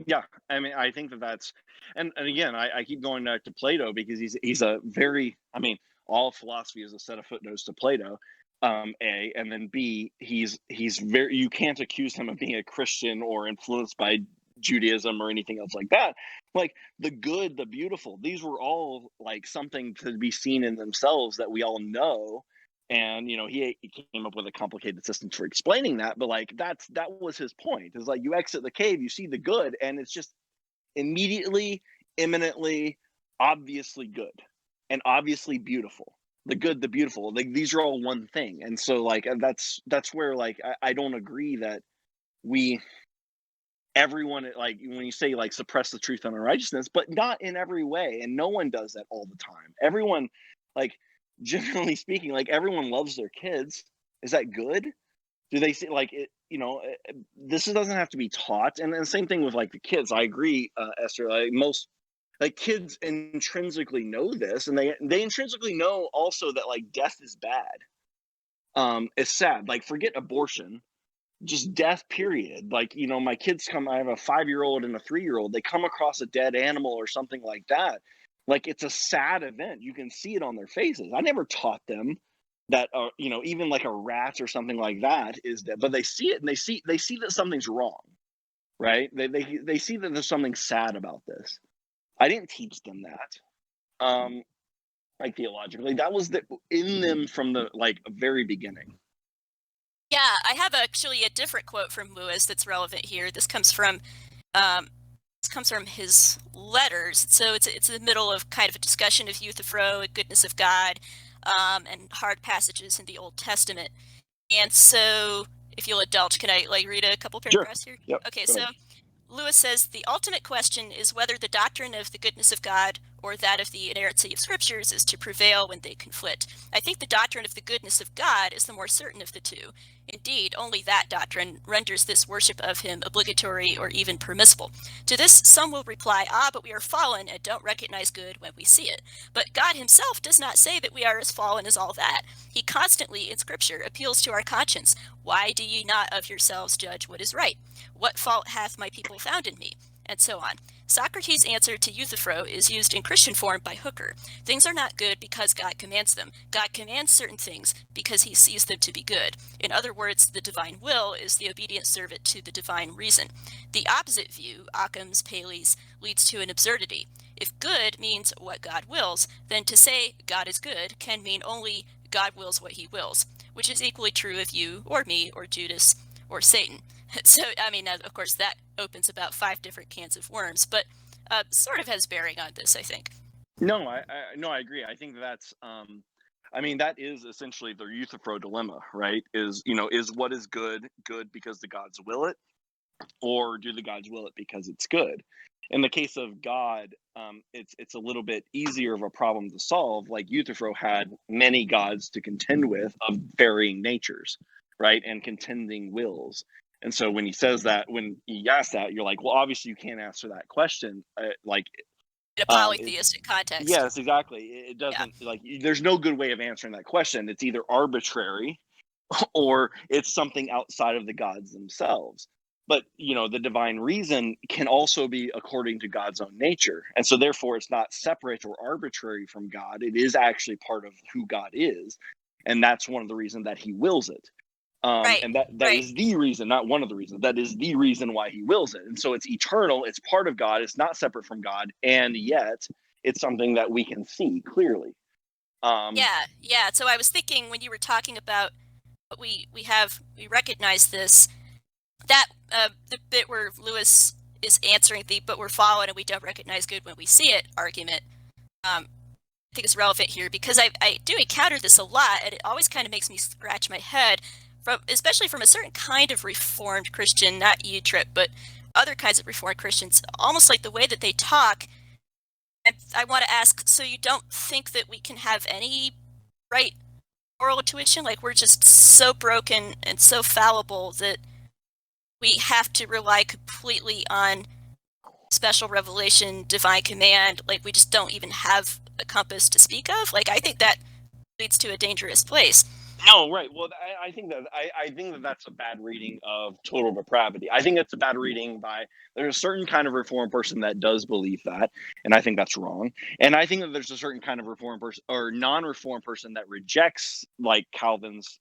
Yeah, I mean, I think that's, and again, I keep going back to Plato because he's a very, I mean, all philosophy is a set of footnotes to Plato, A, and then B, he's very, you can't accuse him of being a Christian or influenced by Judaism or anything else like that. Like the good, the beautiful, these were all like something to be seen in themselves that we all know. And he came up with a complicated system for explaining that, but like that was his point. Is like you exit the cave, you see the good, and it's just immediately, imminently, obviously good, and obviously beautiful. The good, the beautiful, like these are all one thing. And so like that's where like I don't agree that everyone, like when you say like suppress the truth and unrighteousness, but not in every way, and no one does that all the time. Everyone, like generally speaking, like everyone loves their kids. Is that good? Do they say like it? This doesn't have to be taught. And the same thing with like the kids. I agree, Esther. Like most, like kids intrinsically know this, and they intrinsically know also that like death is bad. It's sad. Like forget abortion. Just death, period. Like, my kids I have a 5-year-old and a 3-year-old, they come across a dead animal or something like that. Like, it's a sad event. You can see it on their faces. I never taught them that, even like a rat or something like that is dead, but they see it and they see that something's wrong, right? They see that there's something sad about this. I didn't teach them that. Like theologically, that was in them from the like very beginning.
I have actually a different quote from Lewis that's relevant here. This comes from his letters. So it's in the middle of kind of a discussion of Euthyphro and goodness of God, and hard passages in the Old Testament. And so, if you'll indulge, can I read a couple paragraphs here?
Yep.
Okay,
Go
so
ahead.
Lewis says, the ultimate question is whether the doctrine of the goodness of God or that of the inerrancy of scriptures is to prevail when they conflict. I think the doctrine of the goodness of God is the more certain of the two. Indeed, only that doctrine renders this worship of him obligatory or even permissible. To this, some will reply, but we are fallen and don't recognize good when we see it. But God himself does not say that we are as fallen as all that. He constantly, in scripture, appeals to our conscience. Why do ye not of yourselves judge what is right? What fault hath my people found in me? And so on. Socrates' answer to Euthyphro is used in Christian form by Hooker. Things are not good because God commands them. God commands certain things because he sees them to be good. In other words, the divine will is the obedient servant to the divine reason. The opposite view, Occam's, Paley's, leads to an absurdity. If good means what God wills, then to say God is good can mean only God wills what he wills, which is equally true of you or me or Judas or Satan. So, I mean, of course, that opens about 5 different cans of worms, but sort of has bearing on this, I think.
No, I agree. I think that's, I mean, that is essentially the Euthyphro dilemma, right? Is what is good because the gods will it, or do the gods will it because it's good? In the case of God, it's a little bit easier of a problem to solve. Like Euthyphro had many gods to contend with of varying natures, right, and contending wills. And so when he says that, when he asks that, you're like, well, obviously you can't answer that question.
In a polytheistic context.
Yes, exactly. It doesn't there's no good way of answering that question. It's either arbitrary or it's something outside of the gods themselves. But the divine reason can also be according to God's own nature, and so therefore it's not separate or arbitrary from God. It is actually part of who God is, and that's one of the reasons that he wills it.
Right,
And that
right.
is the reason, not one of the reasons. That is the reason why he wills it. And so it's eternal. It's part of God. It's not separate from God, and yet it's something that we can see clearly.
Yeah. So I was thinking when you were talking about what we recognize this, that the bit where Lewis is answering the "but we're fallen and we don't recognize good when we see it" argument, I think is relevant here because I do encounter this a lot, and it always kind of makes me scratch my head, especially from a certain kind of Reformed Christian, not you, Tripp, but other kinds of Reformed Christians, almost like the way that they talk. I want to ask, so you don't think that we can have any right moral intuition? Like we're just so broken and so fallible that we have to rely completely on special revelation, divine command? Like we just don't even have a compass to speak of? Like I think that leads to a dangerous place.
No, right. Well, I think that that's a bad reading of total depravity. I think that's a bad reading by there's a certain kind of Reformed person that does believe that, and I think that's wrong. And I think that there's a certain kind of Reformed person or non-Reformed person that rejects like Calvin's,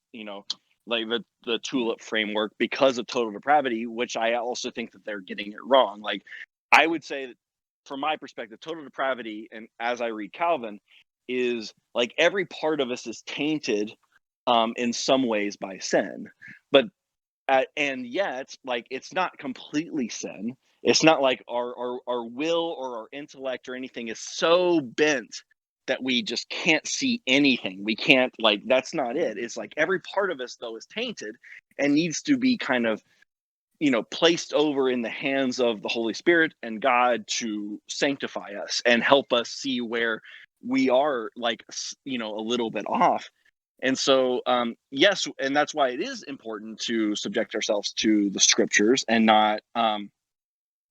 like the tulip framework because of total depravity, which I also think that they're getting it wrong. Like I would say that from my perspective, total depravity, and as I read Calvin, is like every part of us is tainted in some ways by sin, but and yet like it's not completely sin. It's not like our will or our intellect or anything is so bent that we just can't see anything. We can't, like, that's not it. It's like every part of us though is tainted and needs to be kind of placed over in the hands of the Holy Spirit and God to sanctify us and help us see where we are like a little bit off. And so, yes, and that's why it is important to subject ourselves to the scriptures and not, and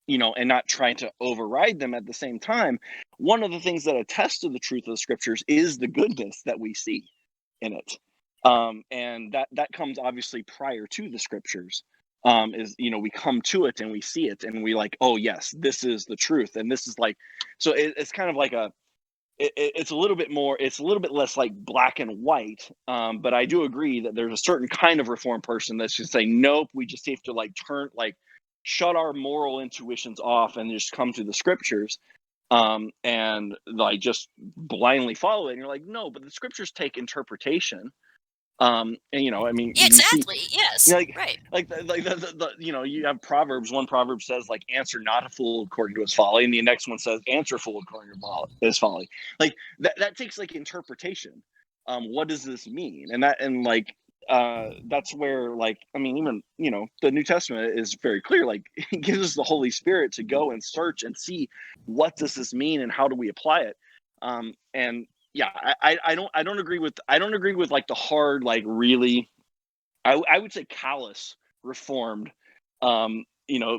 not trying to override them at the same time. One of the things that attests to the truth of the scriptures is the goodness that we see in it. And that comes obviously prior to the scriptures. We come to it and we see it and we like, oh yes, this is the truth. And this is like, so it's kind of like it's a little bit more, it's a little bit less like black and white. But I do agree that there's a certain kind of Reformed person that's just saying, nope, we just have to shut our moral intuitions off and just come to the scriptures, and like just blindly follow it. And you're like, no, but the scriptures take interpretation. And I mean,
Yeah,
you see,
exactly. Yes.
like
Right.
the you have Proverbs. One proverb says like, answer not a fool according to his folly, and the next one says answer a fool according to his folly. Like that takes like interpretation. What does this mean? And that's where, like, I mean, even the New Testament is very clear. Like, it gives us the Holy Spirit to go and search and see what does this mean and how do we apply it. And yeah, I don't agree with like the hard, like, really, I would say callous reformed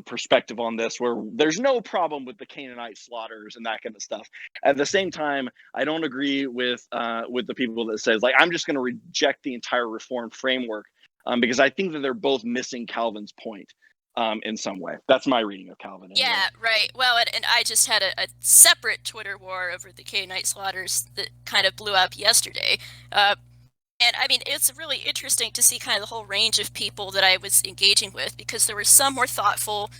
perspective on this, where there's no problem with the Canaanite slaughters and that kind of stuff. At the same time, I don't agree with the people that says like, I'm just going to reject the entire reformed framework, because I think that they're both missing Calvin's point in some way. That's my reading of Calvin. Anyway.
Yeah, right. Well, and I just had a separate Twitter war over the Canaanite slaughters that kind of blew up yesterday. And I mean, it's really interesting to see kind of the whole range of people that I was engaging with, because there were some more thoughtful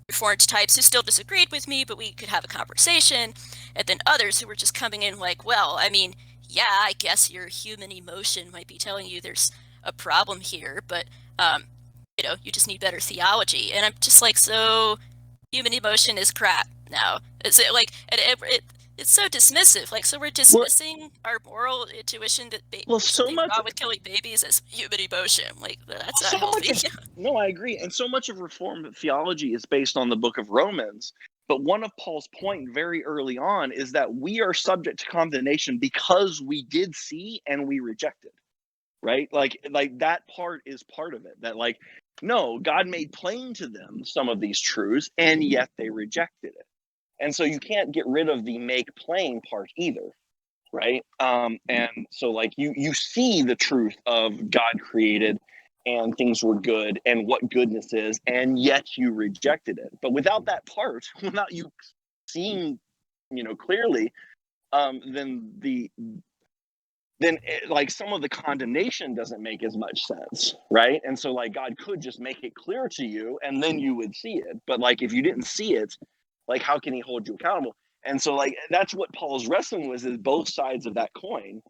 Reformed types who still disagreed with me, but we could have a conversation. And then others who were just coming in like, well, I mean, yeah, I guess your human emotion might be telling you there's a problem here, but, you just need better theology. And I'm just like, so human emotion is crap now. Is it like, it's so dismissive. Like, so we're dismissing our moral intuition that there's something wrong with killing babies as human emotion. Like, that's not healthy.
No, I agree. And so much of Reformed theology is based on the book of Romans. But one of Paul's point very early on is that we are subject to condemnation because we did see and we rejected, right? Like that part is part of it. That, like, no, God made plain to them some of these truths, and yet they rejected it. And so you can't get rid of the make plain part either, right? And so, like, you see the truth of God created and things were good and what goodness is, and yet you rejected it. But without that part, without you seeing, clearly, then like some of the condemnation doesn't make as much sense, right? And so, like, God could just make it clear to you, and then you would see it. But like, if you didn't see it, like, how can he hold you accountable? And so, like, that's what Paul's wrestling with, is both sides of that coin.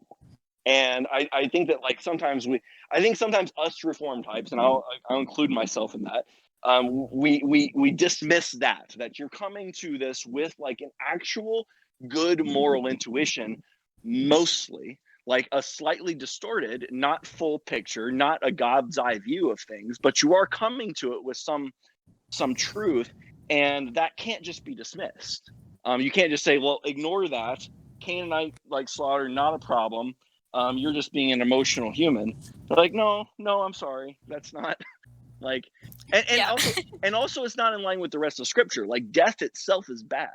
And I think that, like, sometimes us Reformed types, and I'll include myself in that, we dismiss that you're coming to this with like an actual good moral intuition, mostly, like a slightly distorted, not full picture, not a God's eye view of things, but you are coming to it with some truth, and that can't just be dismissed. You can't just say, well, ignore that. Canaanite, like, slaughter, not a problem. You're just being an emotional human. But like, no, I'm sorry. That's not like, and also it's not in line with the rest of Scripture. Like, death itself is bad,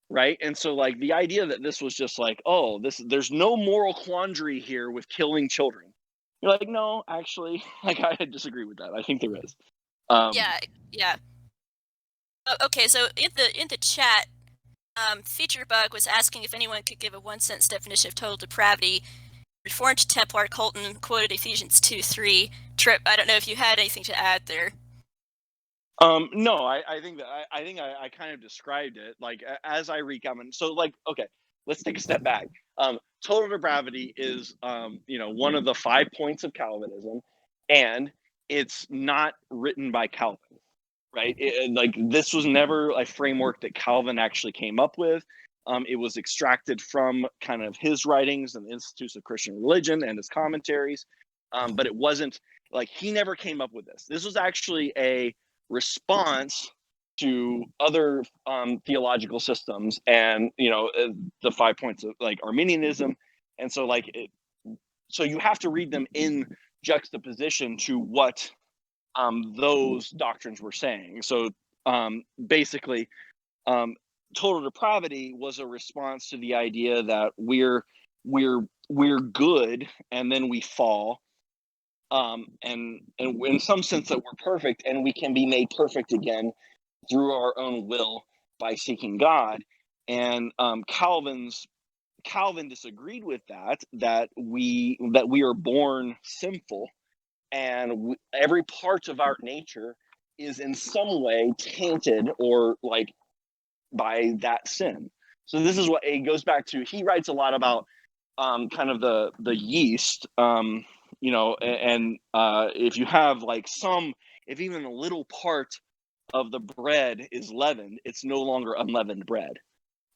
right? And so, like, the idea that this was just like, oh, there's no moral quandary here with killing children. You're like, no, actually, like, I disagree with that. I think there is.
Yeah. Okay, so in the chat, Feature Bug was asking if anyone could give a one-sentence definition of total depravity. Reformed Templar Colton quoted Ephesians 2:3. Tripp, I don't know if you had anything to add there.
No, I think that I kind of described it, like, as I recount. So, like, okay, let's take a step back. Total depravity is one of the 5 points of Calvinism, and it's not written by Calvin, right? Like, this was never a framework that Calvin actually came up with. It was extracted from kind of his writings and the Institutes of Christian Religion and his commentaries, but it wasn't like, he never came up with this. This was actually a response to other theological systems, and the 5 points of, like, Arminianism. And so, like, so you have to read them in juxtaposition to what those doctrines were saying. So basically, total depravity was a response to the idea that we're good and then we fall, and in some sense that we're perfect and we can be made perfect again through our own will by seeking God. And Calvin disagreed with that we are born sinful, and every part of our nature is in some way tainted or, like, by that sin. So this is what it goes back to. He writes a lot about kind of the yeast if you have like if even a little part of the bread is leavened, it's no longer unleavened bread.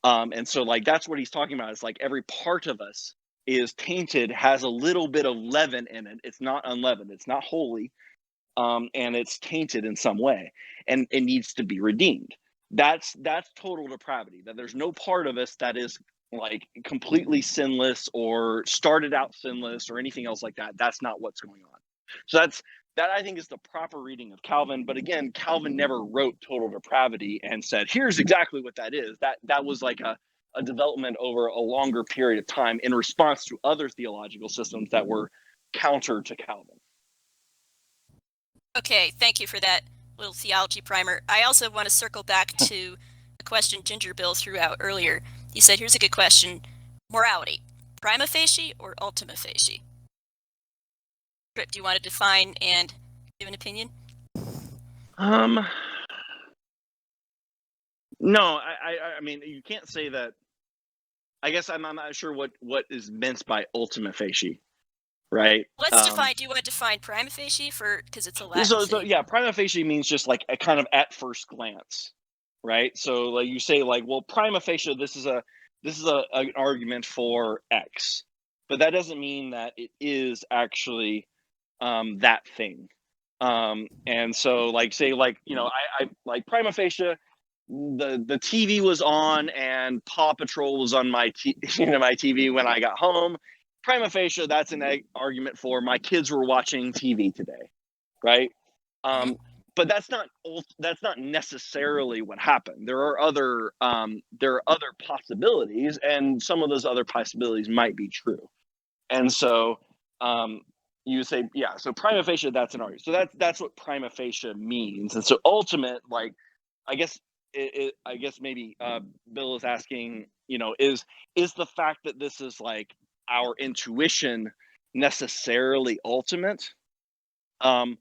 And so like that's what he's talking about. It's like every part of us is tainted, has a little bit of leaven in it. It's not unleavened, it's not holy, and it's tainted in some way, and it needs to be redeemed. That's total depravity. That there's no part of us that is like completely sinless or started out sinless or anything else like that. That's not what's going on. So that I think is the proper reading of Calvin. But again, Calvin never wrote total depravity and said, here's exactly what that is. That was like a development over a longer period of time in response to other theological systems that were counter to Calvin.
Okay, thank you for that little theology primer. I also want to circle back to a question Ginger Bill threw out earlier. He said, here's a good question. Morality, prima facie or ultima facie? Tripp, do you want to define and give an opinion?
No, I mean, you can't say that. I guess I'm not sure what is meant by ultima facie, right?
Let's define. Do you want to define prima facie because it's a Latin
So
thing?
yeah, prima facie means just like a kind of at first glance, right? So like you say like, well, prima facie, this is an argument for X, but that doesn't mean that it is actually that thing. And so like say like, I like prima facie, the TV was on and Paw Patrol was on my my TV when I got home. Prima facie, that's an argument for my kids were watching TV today, right? But that's not necessarily what happened. There are other possibilities, and some of those other possibilities might be true. And so you say, yeah, so prima facie, that's an argument. So that's what prima facie means. And so ultimate, like, I guess maybe Bill is asking, is the fact that this is like our intuition necessarily ultimate? I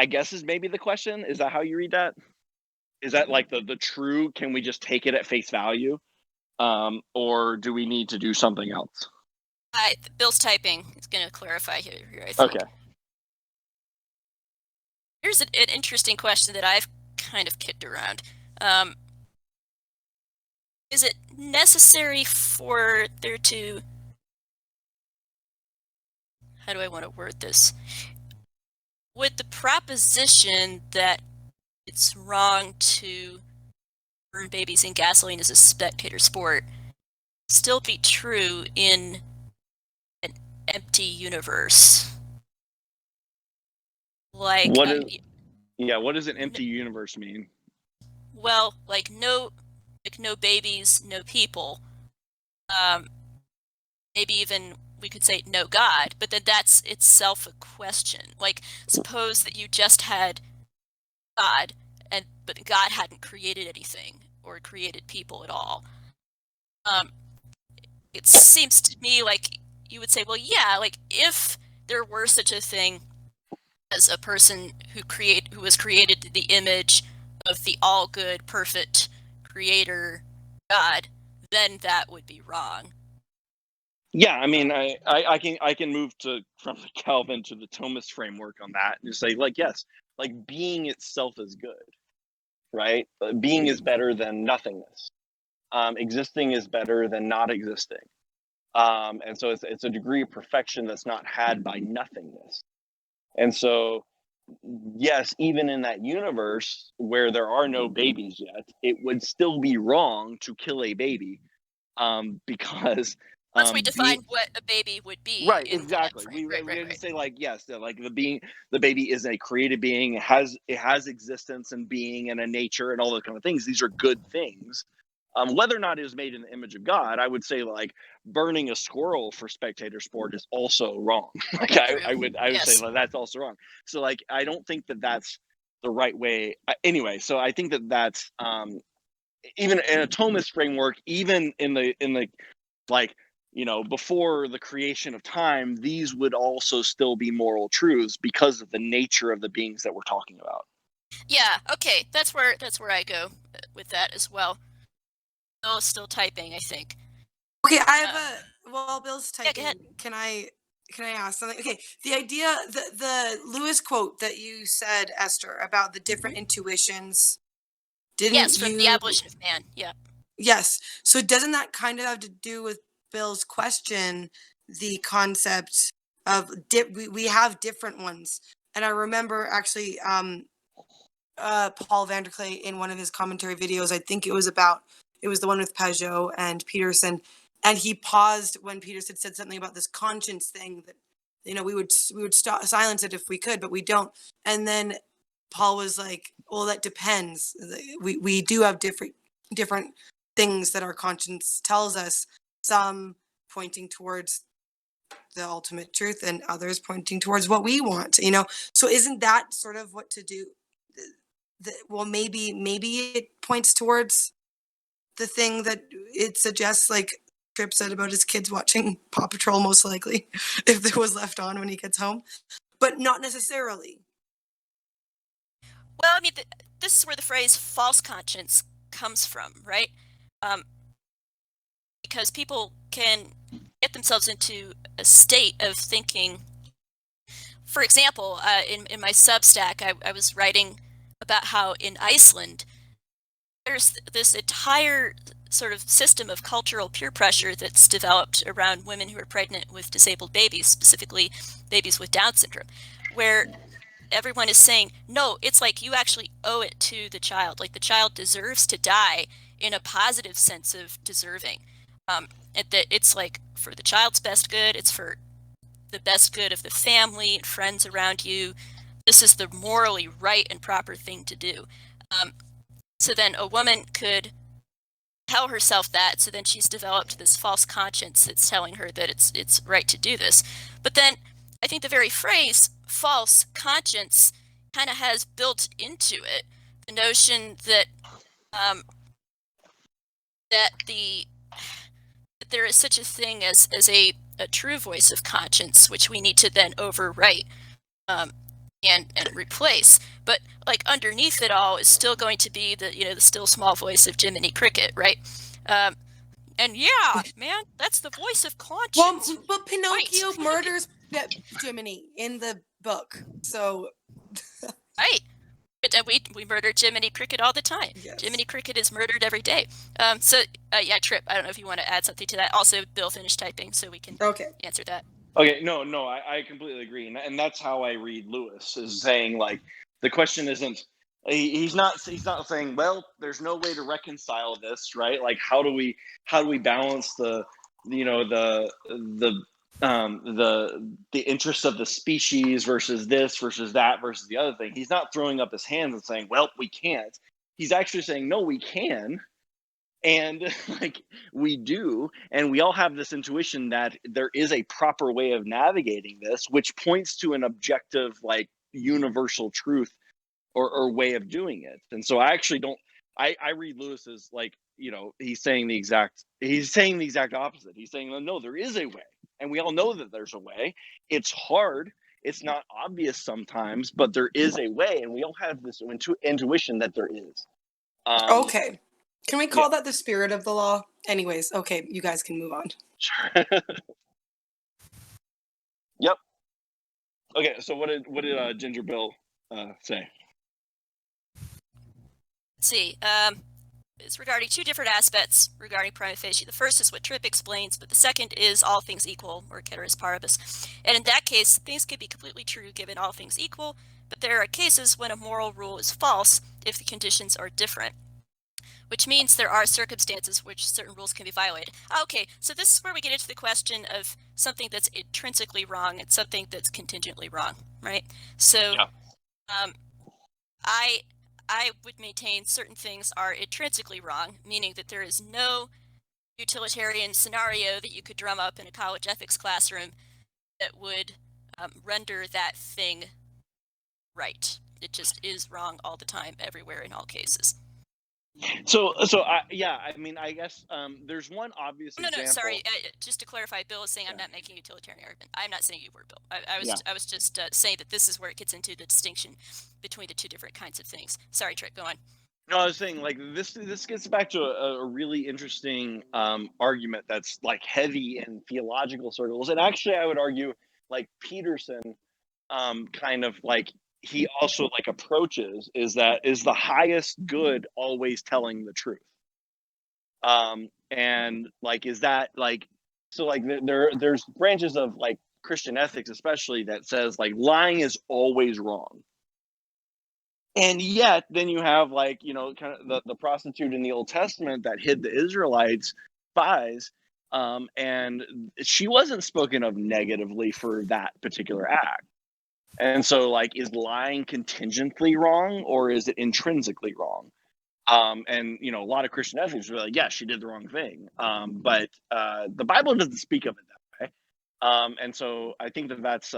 guess is maybe the question. Is that how you read that? Is that like the true? Can we just take it at face value, or do we need to do something else?
Bill's typing. It's going to clarify here. I think.
Okay.
Here's an interesting question that I've kind of kicked around. Is it necessary for there to... How do I want to word this? Would the proposition that it's wrong to burn babies in gasoline as a spectator sport still be true in an empty universe? Like,
what does an empty universe mean?
Well, like no babies, no people. Maybe even we could say no God, but then that's itself a question. Like, suppose that you just had God, but God hadn't created anything or created people at all. It seems to me like you would say, well, yeah, like if there were such a thing as a person who was created in the image of the all good, perfect creator God, then that would be wrong.
Yeah, I mean, I can move from the Calvin to the Thomist framework on that and just say, like, yes, like being itself is good, right? Being is better than nothingness. Existing is better than not existing. And so it's a degree of perfection that's not had by nothingness. And so, yes, even in that universe where there are no babies yet, it would still be wrong to kill a baby, because
once we define what a baby would be,
right? Exactly. We just say like, yes, like the baby is a created being. It has existence and being and a nature and all those kind of things. These are good things. Whether or not it is made in the image of God, I would say like burning a squirrel for spectator sport is also wrong. Like I would say like, that's also wrong. So like I don't think that that's the right way. Anyway, so I think that that's even in a Thomist framework, even in the like, before the creation of time, these would also still be moral truths because of the nature of the beings that we're talking about.
Yeah. Okay. That's where I go with that as well. Bill's still typing, I think.
Okay, I have while Bill's typing,
go ahead.
can I can I ask something? Okay, the idea, the Lewis quote that you said, Esther, about the different intuitions, didn't
Yes, from the
you?
abolition of man. Yeah.
Yes. So doesn't that kind of have to do with Bill's question, the concept of we have different ones. And I remember actually Paul Vanderklay in one of his commentary videos, I think it was the one with Pajot and Peterson, and he paused when Peterson said something about this conscience thing that we would stop silence it if we could, but we don't. And then Paul was like, well, that depends. We do have different things that our conscience tells us, some pointing towards the ultimate truth and others pointing towards what we want, so isn't that sort of what to do? Well, maybe it points towards the thing that it suggests, like Tripp said about his kids watching Paw Patrol, most likely, if it was left on when he gets home, but not necessarily.
Well, I mean, this is where the phrase false conscience comes from, right? Because people can get themselves into a state of thinking. For example, in my Substack, I was writing about how in Iceland, there's this entire sort of system of cultural peer pressure that's developed around women who are pregnant with disabled babies, specifically babies with Down syndrome, where everyone is saying, no, it's like you actually owe it to the child. Like the child deserves to die in a positive sense of deserving. And that it's like for the child's best good, it's for the best good of the family and friends around you. This is the morally right and proper thing to do. So then a woman could tell herself that, so then she's developed this false conscience that's telling her that it's right to do this. But then I think the very phrase false conscience kind of has built into it the notion that that there is such a thing as a true voice of conscience, which we need to then overwrite and replace. But like underneath it all is still going to be the the still small voice of Jiminy Cricket, right? And yeah, man, that's the voice of conscience.
Well, but Pinocchio
Right.
murders Jiminy in the book, so
Right. But we murder Jiminy Cricket all the time.
yes.
Jiminy Cricket is murdered every day. Yeah, Tripp, I don't know if you want to add something to that. Also, Bill finished typing, so we can answer that.
Okay, no, I completely agree, and that's how I read Lewis, is saying like the question isn't he's not saying, well, there's no way to reconcile this, right? Like how do we balance the interest of the species versus this versus that versus the other thing. He's not throwing up his hands and saying, well, we can't. He's actually saying, no, we can. And like we do, and we all have this intuition that there is a proper way of navigating this, which points to an objective, like universal truth or way of doing it. And so I actually don't. I read Lewis as like he's saying the exact opposite. He's saying no, there is a way, and we all know that there's a way. It's hard. It's not obvious sometimes, but there is a way, and we all have this intuition that there is.
Okay. Can we call that the spirit of the law? Anyways, okay, you guys can move on.
Sure. Yep. Okay, so what did Ginger Bill say?
Let's see. It's regarding two different aspects regarding prima facie. The first is what Tripp explains, but the second is all things equal, or ceteris paribus. And in that case, things could be completely true given all things equal, but there are cases when a moral rule is false if the conditions are different, which means there are circumstances which certain rules can be violated. Okay, so this is where we get into the question of something that's intrinsically wrong and something that's contingently wrong, right? So I would maintain certain things are intrinsically wrong, meaning that there is no utilitarian scenario that you could drum up in a college ethics classroom that would render that thing right. It just is wrong all the time, everywhere, in all cases.
So I mean, I guess there's one obvious example.
No, sorry. Just to clarify, Bill is saying I'm not making a utilitarian argument. I'm not saying you were, Bill. I was just saying that this is where it gets into the distinction between the two different kinds of things. Sorry, Tripp, go on.
No, I was saying like this gets back to a really interesting argument that's like heavy in theological circles, and actually I would argue like Peterson kind of like he also like approaches is the highest good always telling the truth? And like is that like so like there's branches of like Christian ethics especially that says like lying is always wrong. And yet then you have like, you know, kind of the prostitute in the Old Testament that hid the Israelites' spies. And she wasn't spoken of negatively for that particular act. And so like, is lying contingently wrong or is it intrinsically wrong? And you know, a lot of Christian ethics are like, yeah, she did the wrong thing. But the Bible doesn't speak of it that way. And so I think that's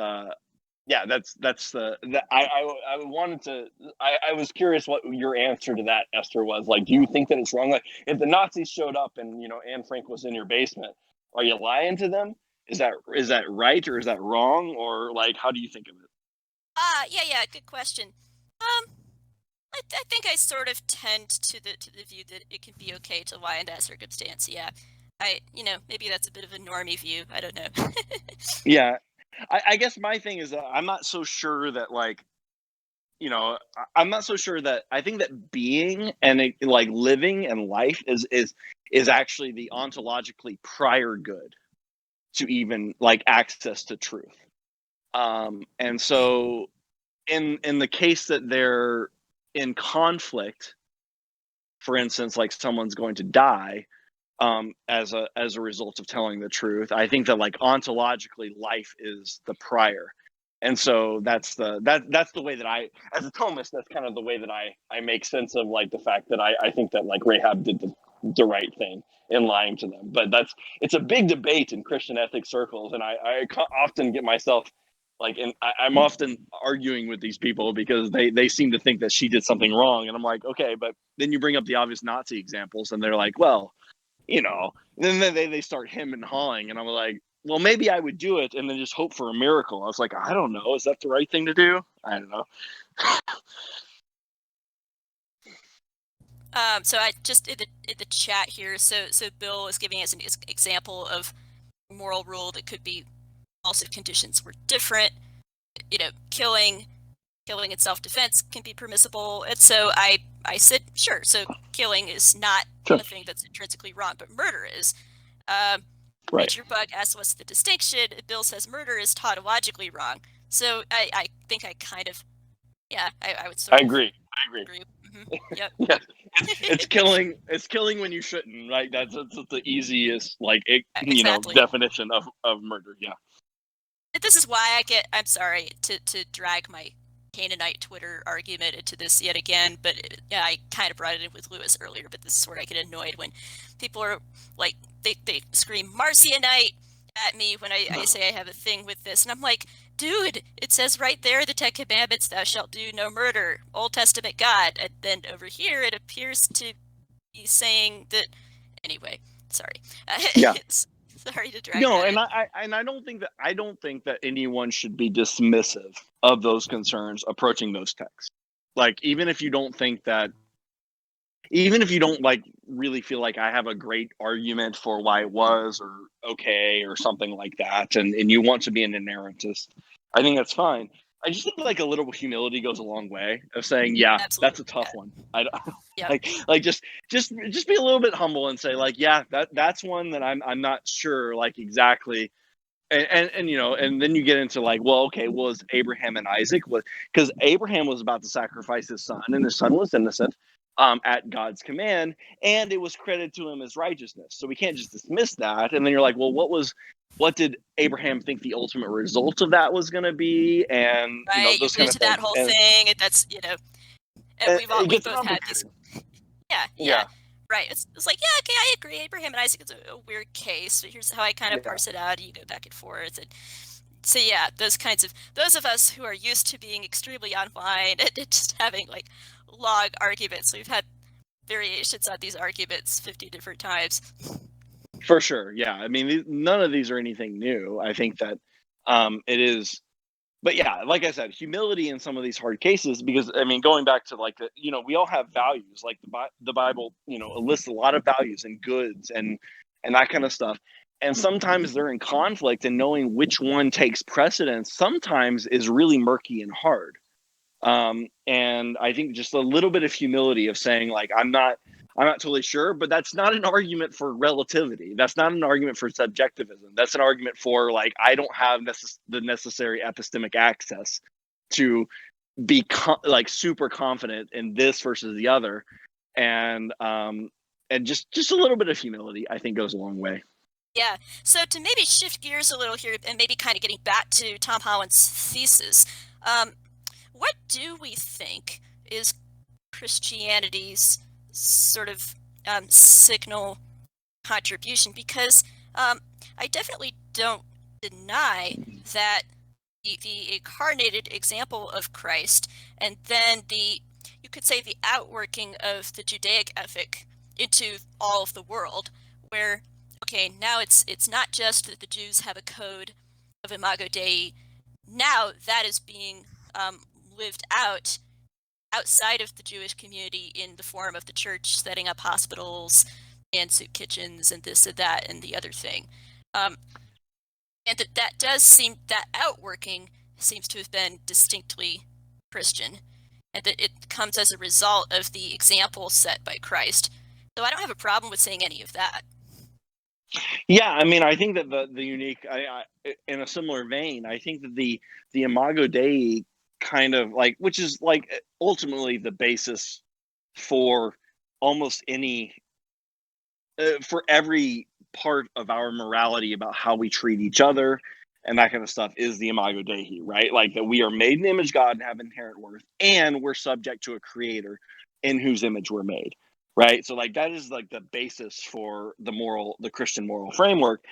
yeah, that's I wanted to I was curious what your answer to that, Esther, was. Like, do you think that it's wrong? Like, if the Nazis showed up and you know Anne Frank was in your basement, are you lying to them? Is that right or is that wrong, or like how do you think of it?
Yeah, good question. I think I sort of tend to the view that it can be okay to lie in that circumstance. Yeah, you know, maybe that's a bit of a normie view. I don't know.
Yeah, I guess my thing is that I'm not so sure that like, you know, I'm not so sure that I think that being and like living and life is actually the ontologically prior good to even like access to truth. And so in the case that they're in conflict, for instance, like someone's going to die as a result of telling the truth, I think that like ontologically life is the prior. And so that's the way that I, as a Thomist, that's kind of the way that I make sense of like the fact that I think that like Rahab did the right thing in lying to them. But it's a big debate in Christian ethics circles, and I often get myself like, and I'm often arguing with these people because they seem to think that she did something wrong, and I'm like, okay, but then you bring up the obvious Nazi examples, and they're like, well, you know, and then they start hemming and hawing, and I'm like, well, maybe I would do it and then just hope for a miracle. I was like, I don't know, is that the right thing to do? I don't know.
So I just in the chat here. So Bill is giving us an example of a moral rule that could be false if conditions were different. You know, killing in self-defense can be permissible, and so I said sure. So killing is not
Sure.
a thing that's intrinsically wrong, but murder is.
Right.
Nature Bug asks what's the distinction. Bill says murder is tautologically wrong. So I think I kind of, yeah, I would sort
I
of
agree.
Yep.
Yeah, it's killing. It's killing when you shouldn't. Right. That's the easiest like
Exactly.
definition of murder. Yeah.
This is why I'm sorry to drag my Canaanite Twitter argument into this yet again, but yeah, I kind of brought it in with Lewis earlier, but this is where I get annoyed when people are like, they scream Marcionite at me when I say I have a thing with this, and I'm like, dude, it says right there, the 10 Commandments, thou shalt do no murder, Old Testament God, and then over here it appears to be saying that, anyway, sorry.
Yeah.
Sorry to drag
No,
that
and
in.
I don't think that anyone should be dismissive of those concerns approaching those texts. Like even if you don't like really feel like I have a great argument for why it was or okay or something like that, and you want to be an inerrantist, I think that's fine. I just think like a little humility goes a long way of saying, yeah,
Absolutely.
that's a tough one. I
Yep.
like just be a little bit humble and say like, yeah, that's one that I'm not sure like exactly. And you know, and then you get into like, well, okay, was Abraham and Isaac, was because Abraham was about to sacrifice his son and his son was innocent at God's command, and it was credited to him as righteousness. So we can't just dismiss that. And then you're like, well, what did Abraham think the ultimate result of that was going to be? And you know,
Right, you
those
get
kind of
into that
things.
whole
And
thing, and that's, you know, and
it
we
gets
both had these.
complicated.
Yeah. Right. It's like, yeah, okay, I agree. Abraham and Isaac is a weird case. But here's how I kind of parse it out. You go back and forth, and so yeah, those of us who are used to being extremely online and just having like long arguments. We've had variations on these arguments 50 different times.
For sure, yeah. I mean, none of these are anything new. I think that it is, but yeah, like I said, humility in some of these hard cases, because I mean, going back to like you know, we all have values. Like the Bible, you know, lists a lot of values and goods and that kind of stuff. and sometimes they're in conflict, and knowing which one takes precedence sometimes is really murky and hard. And I think just a little bit of humility of saying, like, I'm not totally sure, but that's not an argument for relativity. That's not an argument for subjectivism. That's an argument for, like, I don't have the necessary epistemic access to be like super confident in this versus the other. And just a little bit of humility, I think, goes a long way.
Yeah. So to maybe shift gears a little here and maybe kind of getting back to Tom Holland's thesis, what do we think is Christianity's sort of signal contribution? Because I definitely don't deny that the incarnated example of Christ, and then you could say the outworking of the Judaic ethic into all of the world, where, okay, now it's not just that the Jews have a code of Imago Dei. Now that is being lived out outside of the Jewish community in the form of the church setting up hospitals and soup kitchens and this and that and the other thing. And that does seem, that outworking seems to have been distinctly Christian, and that it comes as a result of the example set by Christ. So I don't have a problem with saying any of that.
Yeah, I mean, I think that the unique, in a similar vein, I think that the Imago Dei kind of, like, which is like ultimately the basis for almost any, for every part of our morality about how we treat each other and that kind of stuff, is the Imago Dei, right? Like, that we are made in the image of God and have inherent worth, and we're subject to a creator in whose image we're made. Right. So, like, that is like the basis for the Christian moral framework.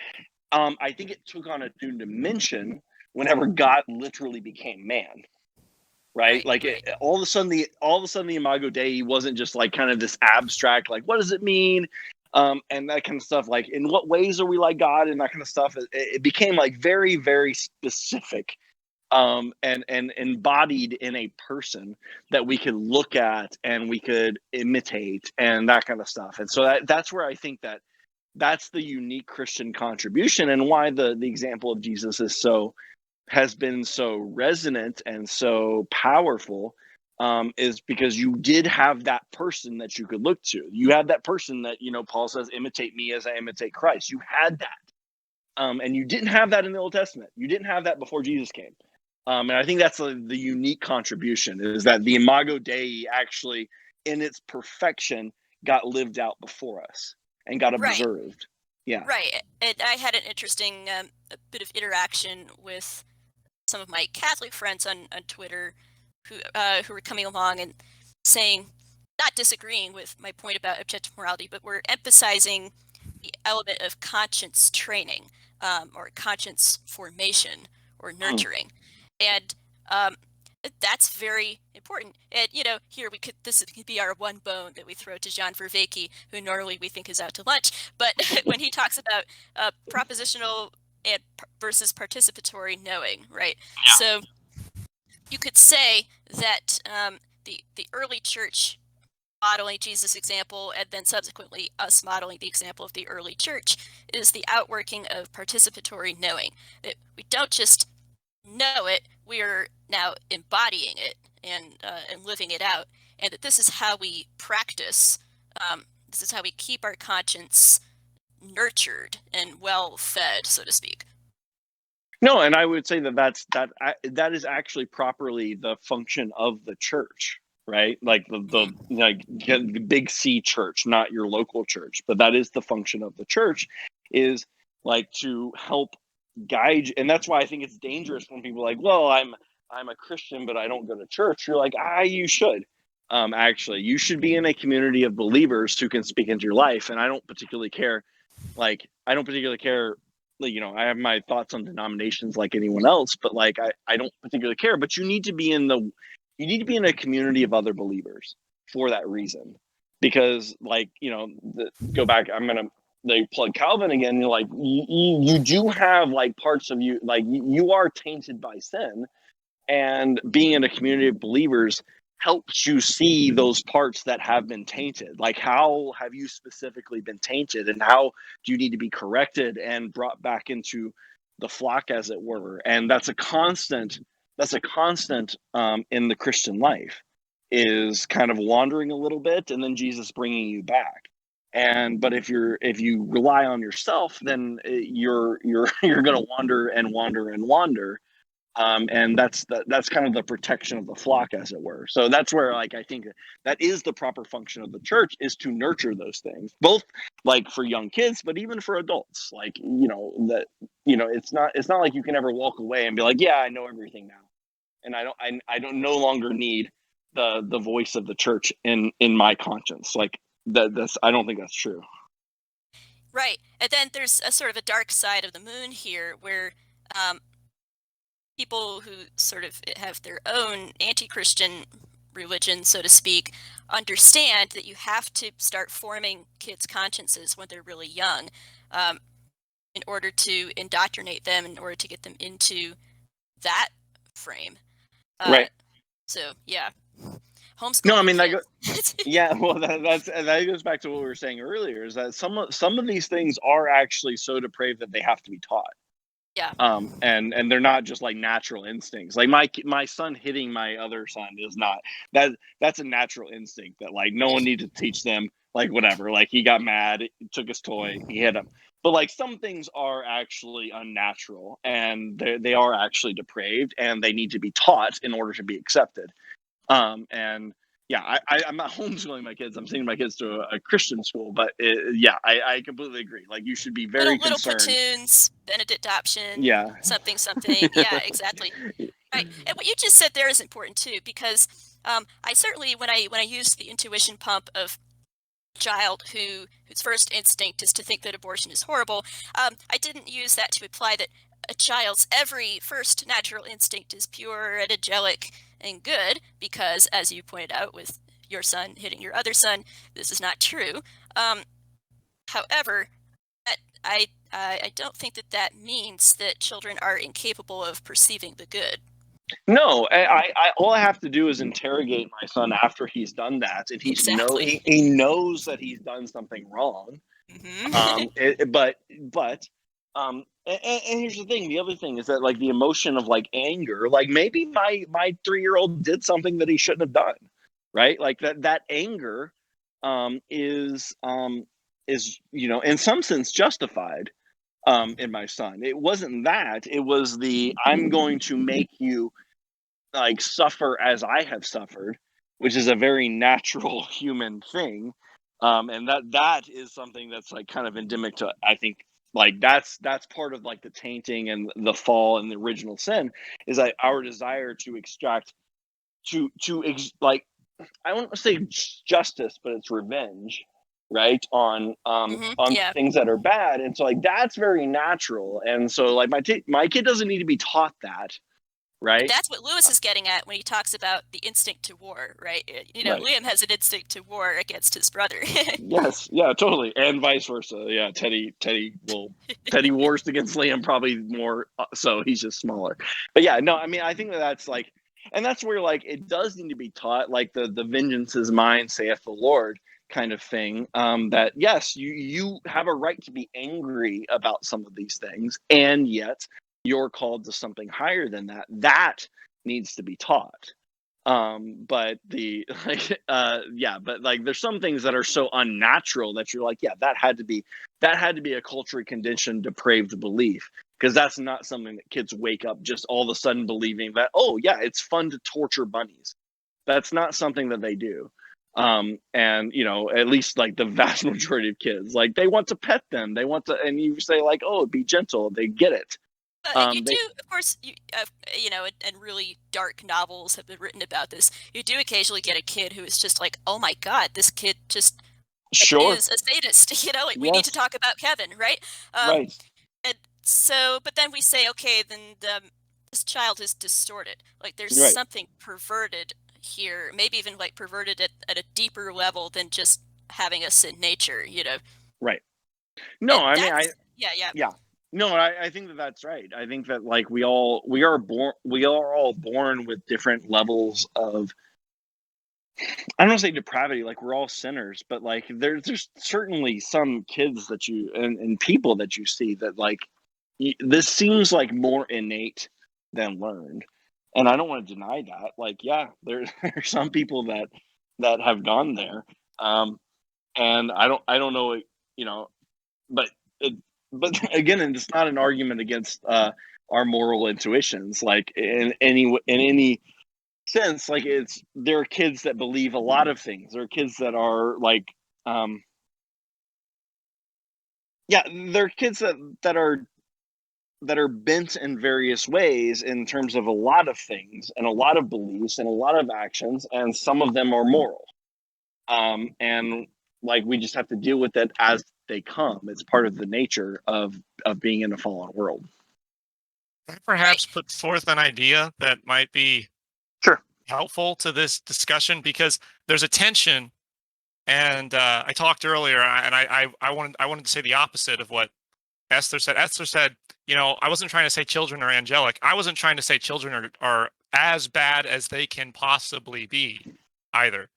I think it took on a new dimension whenever God literally became man. Right. Like, all of a sudden the Imago Dei wasn't just like kind of this abstract, like, what does it mean? And that kind of stuff, like, in what ways are we like God, and that kind of stuff. It became like very, very specific. And embodied in a person that we could look at and we could imitate and that kind of stuff. And so that's where I think that's the unique Christian contribution, and why the example of Jesus has been so resonant and so powerful, is because you did have that person that you could look to. You had that person that, Paul says, imitate me as I imitate Christ. You had that. And you didn't have that in the Old Testament. You didn't have that before Jesus came. And I think that's the unique contribution, is that the Imago Dei actually, in its perfection, got lived out before us and got observed. Right. Yeah.
Right. And I had an interesting a bit of interaction with some of my Catholic friends on Twitter who were coming along and saying, not disagreeing with my point about objective morality, but we're emphasizing the element of conscience training, or conscience formation or nurturing. And that's very important. And, here this could be our one bone that we throw to John Vervaeke, who normally we think is out to lunch. But when he talks about propositional and versus participatory knowing, right? Yeah. So you could say that the early church modeling Jesus' example, and then subsequently us modeling the example of the early church, is the outworking of participatory knowing. That we don't just know it, we are now embodying it and living it out, and that this is how we practice. This is how we keep our conscience nurtured and well fed, so to speak.
No, and I would say that is actually properly the function of the church, right? Like the big C church, not your local church, but that is the function of the church, is like to help guide. And that's why I think it's dangerous when people are like, well, I'm a Christian, but I don't go to church. You're like, you should. Actually, you should be in a community of believers who can speak into your life. And I don't particularly care. I have my thoughts on denominations like anyone else, but like, I don't particularly care. But you need to be in a community of other believers for that reason, because go back. I'm gonna plug Calvin again. You're like, you do have like parts of you, like you are tainted by sin, and being in a community of believers helps you see those parts that have been tainted. Like, how have you specifically been tainted, and how do you need to be corrected and brought back into the flock, as it were? And that's a constant in the Christian life, is kind of wandering a little bit and then Jesus bringing you back. But if you rely on yourself, then you're going to wander and wander and wander. And that's kind of the protection of the flock, as it were. So that's where, like, I think that is the proper function of the church, is to nurture those things, both like for young kids, but even for adults. Like, it's not like you can ever walk away and be like, yeah, I know everything now, and I don't no longer need the voice of the church in my conscience. Like, that's I don't think that's true.
Right. And then there's a sort of a dark side of the moon here, where people who sort of have their own anti-Christian religion, so to speak, understand that you have to start forming kids' consciences when they're really young, in order to indoctrinate them, in order to get them into that frame.
Right.
So yeah, homeschooling.
No, I mean, yeah. Well, that goes back to what we were saying earlier, is that some of these things are actually so depraved that they have to be taught.
Yeah.
And they're not just like natural instincts. Like my son hitting my other son is not that's a natural instinct that, like, no one needs to teach them. Like, whatever. Like, he got mad, he took his toy, he hit him. But, like, some things are actually unnatural, and they are actually depraved, and they need to be taught in order to be accepted. And yeah, I'm not homeschooling my kids. I'm sending my kids to a Christian school, but I completely agree. Like, you should be very
little
concerned.
platoons, Benedict adoption,
Yeah.
something. Yeah, exactly. Right. And what you just said there is important too, because I certainly, when I use the intuition pump of child whose first instinct is to think that abortion is horrible, I didn't use that to imply that a child's every first natural instinct is pure and angelic and good, because, as you pointed out with your son hitting your other son, this is not true. However, I don't think that means that children are incapable of perceiving the good.
No, I all I have to do is interrogate my son after he's done that, and
Exactly.
he knows that he's done something wrong.
Mm-hmm.
And here's the thing. The other thing is that, like, the emotion of, like, anger, like, maybe my 3-year-old did something that he shouldn't have done, right? Like, that anger is in some sense justified in my son. It wasn't that. It was I'm going to make you, like, suffer as I have suffered, which is a very natural human thing. And that is something that's, like, kind of endemic to, I think, like, that's part of, like, the tainting and the fall and the original sin, is like our desire to extract like, I won't say justice, but it's revenge, right, on
Yeah.
things that are bad. And so, like, that's very natural. And so, like, my kid doesn't need to be taught that, right?
That's what Lewis is getting at when he talks about the instinct to war, right?
Right.
Liam has an instinct to war against his brother.
Yes, yeah, totally, and vice versa. Yeah, Teddy wars against Liam probably more, so he's just smaller. But yeah, no, I mean, I think that's, like, and that's where, like, it does need to be taught, like, the vengeance is mine, saith the Lord kind of thing. That, yes, you have a right to be angry about some of these things, and yet you're called to something higher than that. That needs to be taught. But there's some things that are so unnatural that you're like, yeah, that had to be a culturally conditioned, depraved belief, because that's not something that kids wake up just all of a sudden believing that, oh yeah, it's fun to torture bunnies. That's not something that they do. And at least, like, the vast majority of kids, like, they want to pet them, and you say, like, oh, be gentle, they get it.
You do, of course, and really dark novels have been written about this. You do occasionally get a kid who is just like, oh my God, this kid just
Sure.
is a sadist. Like, we need to talk about Kevin, right?
Right.
And so, but then we say, okay, then this child is distorted. Like, there's
Right.
something perverted here, maybe even, like, perverted at a deeper level than just having a sin nature,
Right. No,
And
I mean,
yeah.
No, I think that's right. I think that, like, we are all born with different levels of I don't want to say depravity, like we're all sinners, but like there's certainly some kids that you and people that you see that like this seems like more innate than learned, and I don't want to deny that. Like, yeah, there's some people that have gone there, and I don't know, you know, but it, but again, and it's not an argument against our moral intuitions, like in any sense. Like there are kids that believe a lot of things. There are kids that are like yeah, there are kids that are bent in various ways in terms of a lot of things and a lot of beliefs and a lot of actions, and some of them are moral, and like we just have to deal with it as they come. It's part of the nature of being in a fallen world.
Can I perhaps put forth an idea that might be
Sure.
helpful to this discussion, because there's a tension, and I talked earlier, and I wanted to say the opposite of what Esther said. Esther said, I wasn't trying to say children are angelic. I wasn't trying to say children are as bad as they can possibly be either.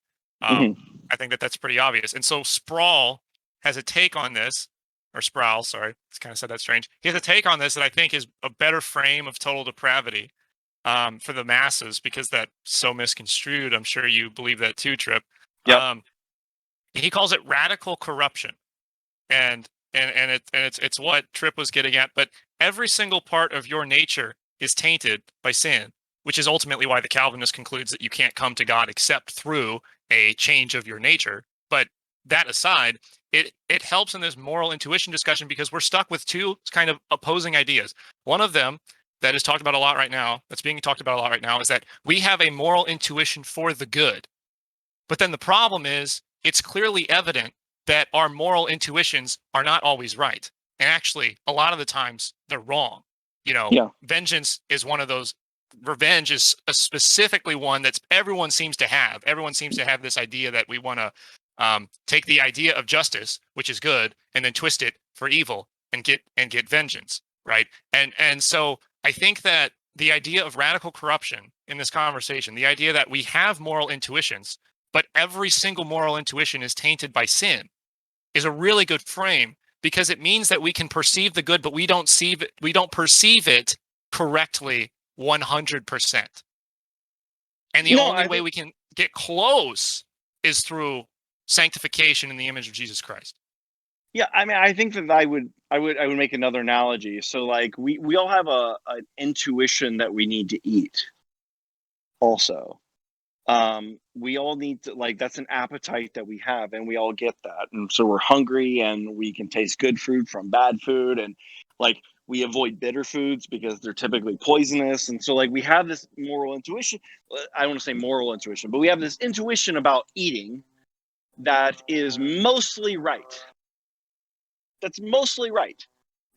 I think that's pretty obvious. And so Sproul has a take on this, or Sproul, sorry, it's kind of said that strange. He has a take on this that I think is a better frame of total depravity for the masses, because that's so misconstrued. I'm sure you believe that too, Tripp.
Yep.
He calls it radical corruption, and it's what Tripp was getting at. But every single part of your nature is tainted by sin, which is ultimately why the Calvinist concludes that you can't come to God except through a change of your nature. But that aside, it helps in this moral intuition discussion, because we're stuck with two kind of opposing ideas. One of them that is talked about a lot right now, that's being talked about a lot right now, is that we have a moral intuition for the good. But then the problem is, it's clearly evident that our moral intuitions are not always right. And actually, a lot of the times they're wrong. Vengeance is one of those. Revenge is specifically one that everyone seems to have. Everyone seems to have this idea that we want to take the idea of justice, which is good, and then twist it for evil and get vengeance, right? And so I think that the idea of radical corruption in this conversation, the idea that we have moral intuitions, but every single moral intuition is tainted by sin, is a really good frame, because it means that we can perceive the good, but we don't perceive it correctly 100%. And the only way we can get close is through sanctification in the image of Jesus Christ.
Yeah, I mean, I think that I would make another analogy. So like we all have an intuition that we need to eat also. We all need to, like, that's an appetite that we have, and we all get that. And so we're hungry, and we can taste good food from bad food, and like we avoid bitter foods because they're typically poisonous. And so like we have this moral intuition. I don't want to say moral intuition, but we have this intuition about eating that is mostly right. That's mostly right.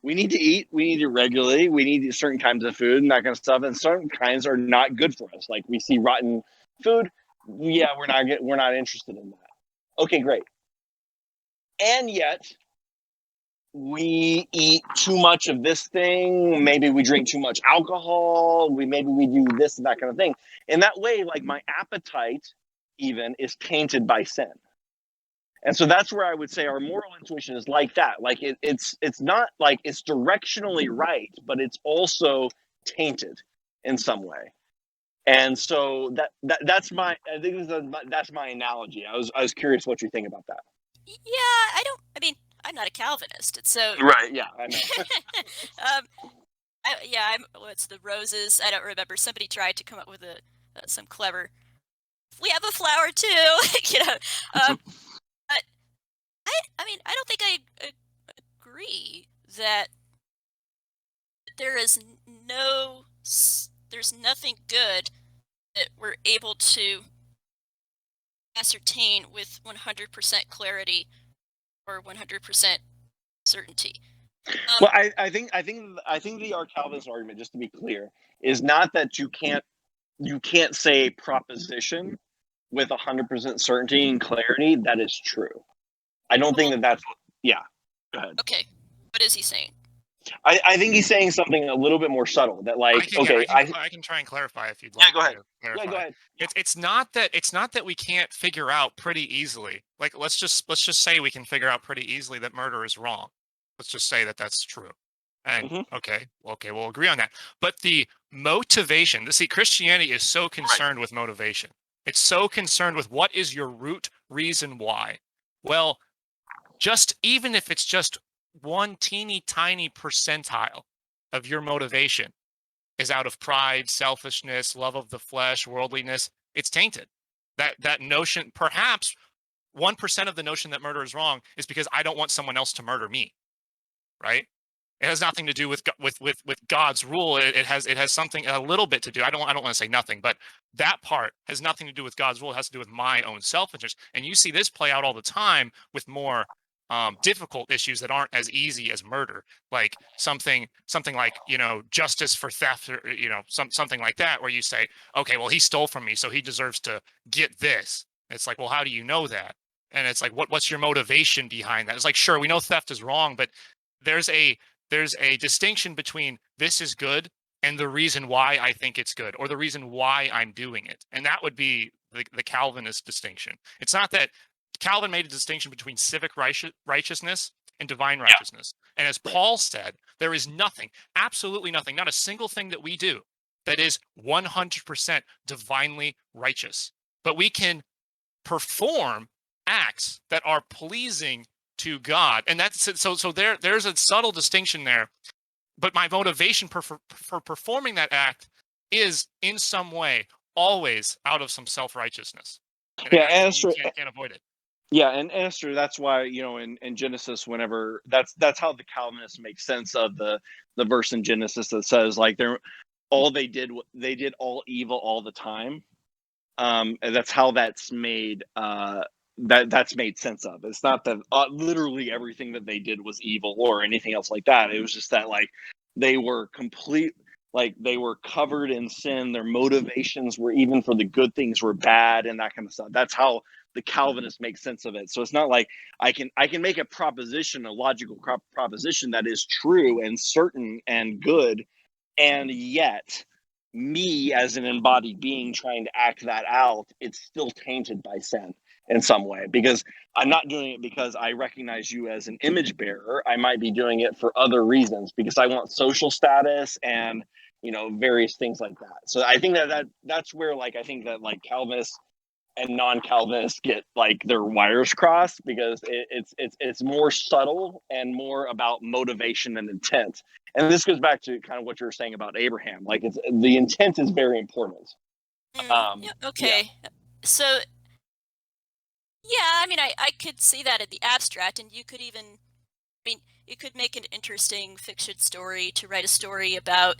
We need to eat. We need to regularly. We need certain kinds of food and that kind of stuff. And certain kinds are not good for us. Like we see rotten food. Yeah, we're not interested in that. Okay, great. And yet we eat too much of this thing. Maybe we drink too much alcohol. Maybe we do this and that kind of thing. In that way, like my appetite even is tainted by sin. And so that's where I would say our moral intuition is like that. Like it's not like it's directionally right, but it's also tainted in some way. And so that's my analogy. I was curious what you think about that.
Yeah, I'm not a Calvinist. It's so
right. Yeah, I know.
What's the roses? I don't remember. Somebody tried to come up with some clever. We have a flower too, But I don't think I agree that there's nothing good that we're able to ascertain with 100% clarity or 100% certainty.
Well, I think the Calvinist argument, just to be clear, is not that you can't say a proposition with 100% certainty and clarity. That is true. I don't think that's. Yeah. Go ahead.
Okay. What is he saying?
I think he's saying something a little bit more subtle. That
I
like,
can,
okay,
I can try and clarify if you'd like.
go ahead.
To clarify.
Yeah, go ahead.
It's not that we can't figure out pretty easily. Like let's just say we can figure out pretty easily that murder is wrong. Let's just say that that's true. And
Mhm.
okay, we'll agree on that. But the motivation, see, Christianity is so concerned with motivation. It's so concerned with what is your root reason why. Well, just even if it's just one teeny tiny percentile of your motivation is out of pride, selfishness, love of the flesh, worldliness, it's tainted. That notion, perhaps 1% of the notion that murder is wrong is because I don't want someone else to murder me, right? It has nothing to do with God's rule. It has something, a little bit to do. I don't want to say nothing, but that part has nothing to do with God's rule. It has to do with my own self-interest. And you see this play out all the time with more difficult issues that aren't as easy as murder, like something like, justice for theft, or something like that, where you say, okay, well, he stole from me, so he deserves to get this. It's like, well, how do you know that? And it's like, what's your motivation behind that? It's like, sure, we know theft is wrong, but there's a distinction between this is good and the reason why I think it's good, or the reason why I'm doing it. And that would be the Calvinist distinction. It's not that Calvin made a distinction between civic righteousness and divine righteousness. And as Paul said, there is nothing, absolutely nothing, not a single thing that we do that is 100% divinely righteous. But we can perform acts that are pleasing to God. And that's so there's a subtle distinction there. But my motivation for performing that act is in some way always out of some self-righteousness. And
Yeah,
you can't avoid it.
Yeah, and Esther, that's why, in Genesis, whenever that's how the Calvinists make sense of the verse in Genesis that says like they did all evil all the time. And that's how that's made that's made sense of. It's not that literally everything that they did was evil or anything else like that. It was just that like they were they were covered in sin. Their motivations were, even for the good things, were bad and that kind of stuff. That's how the Calvinists make sense of it. So it's not like I can make a proposition, a logical proposition that is true and certain and good, and yet me as an embodied being trying to act that out, it's still tainted by sin in some way, because I'm not doing it because I recognize you as an image bearer. I might be doing it for other reasons, because I want social status and various things like that. So I think that's where like I think that like Calvinists and non-Calvinists get like their wires crossed, because it's more subtle and more about motivation and intent. And this goes back to kind of what you were saying about Abraham. Like the intent is very important.
Yeah, okay.
Yeah.
So, yeah, I mean, I could see that in the abstract, and you could you could make an interesting fiction story to write a story about,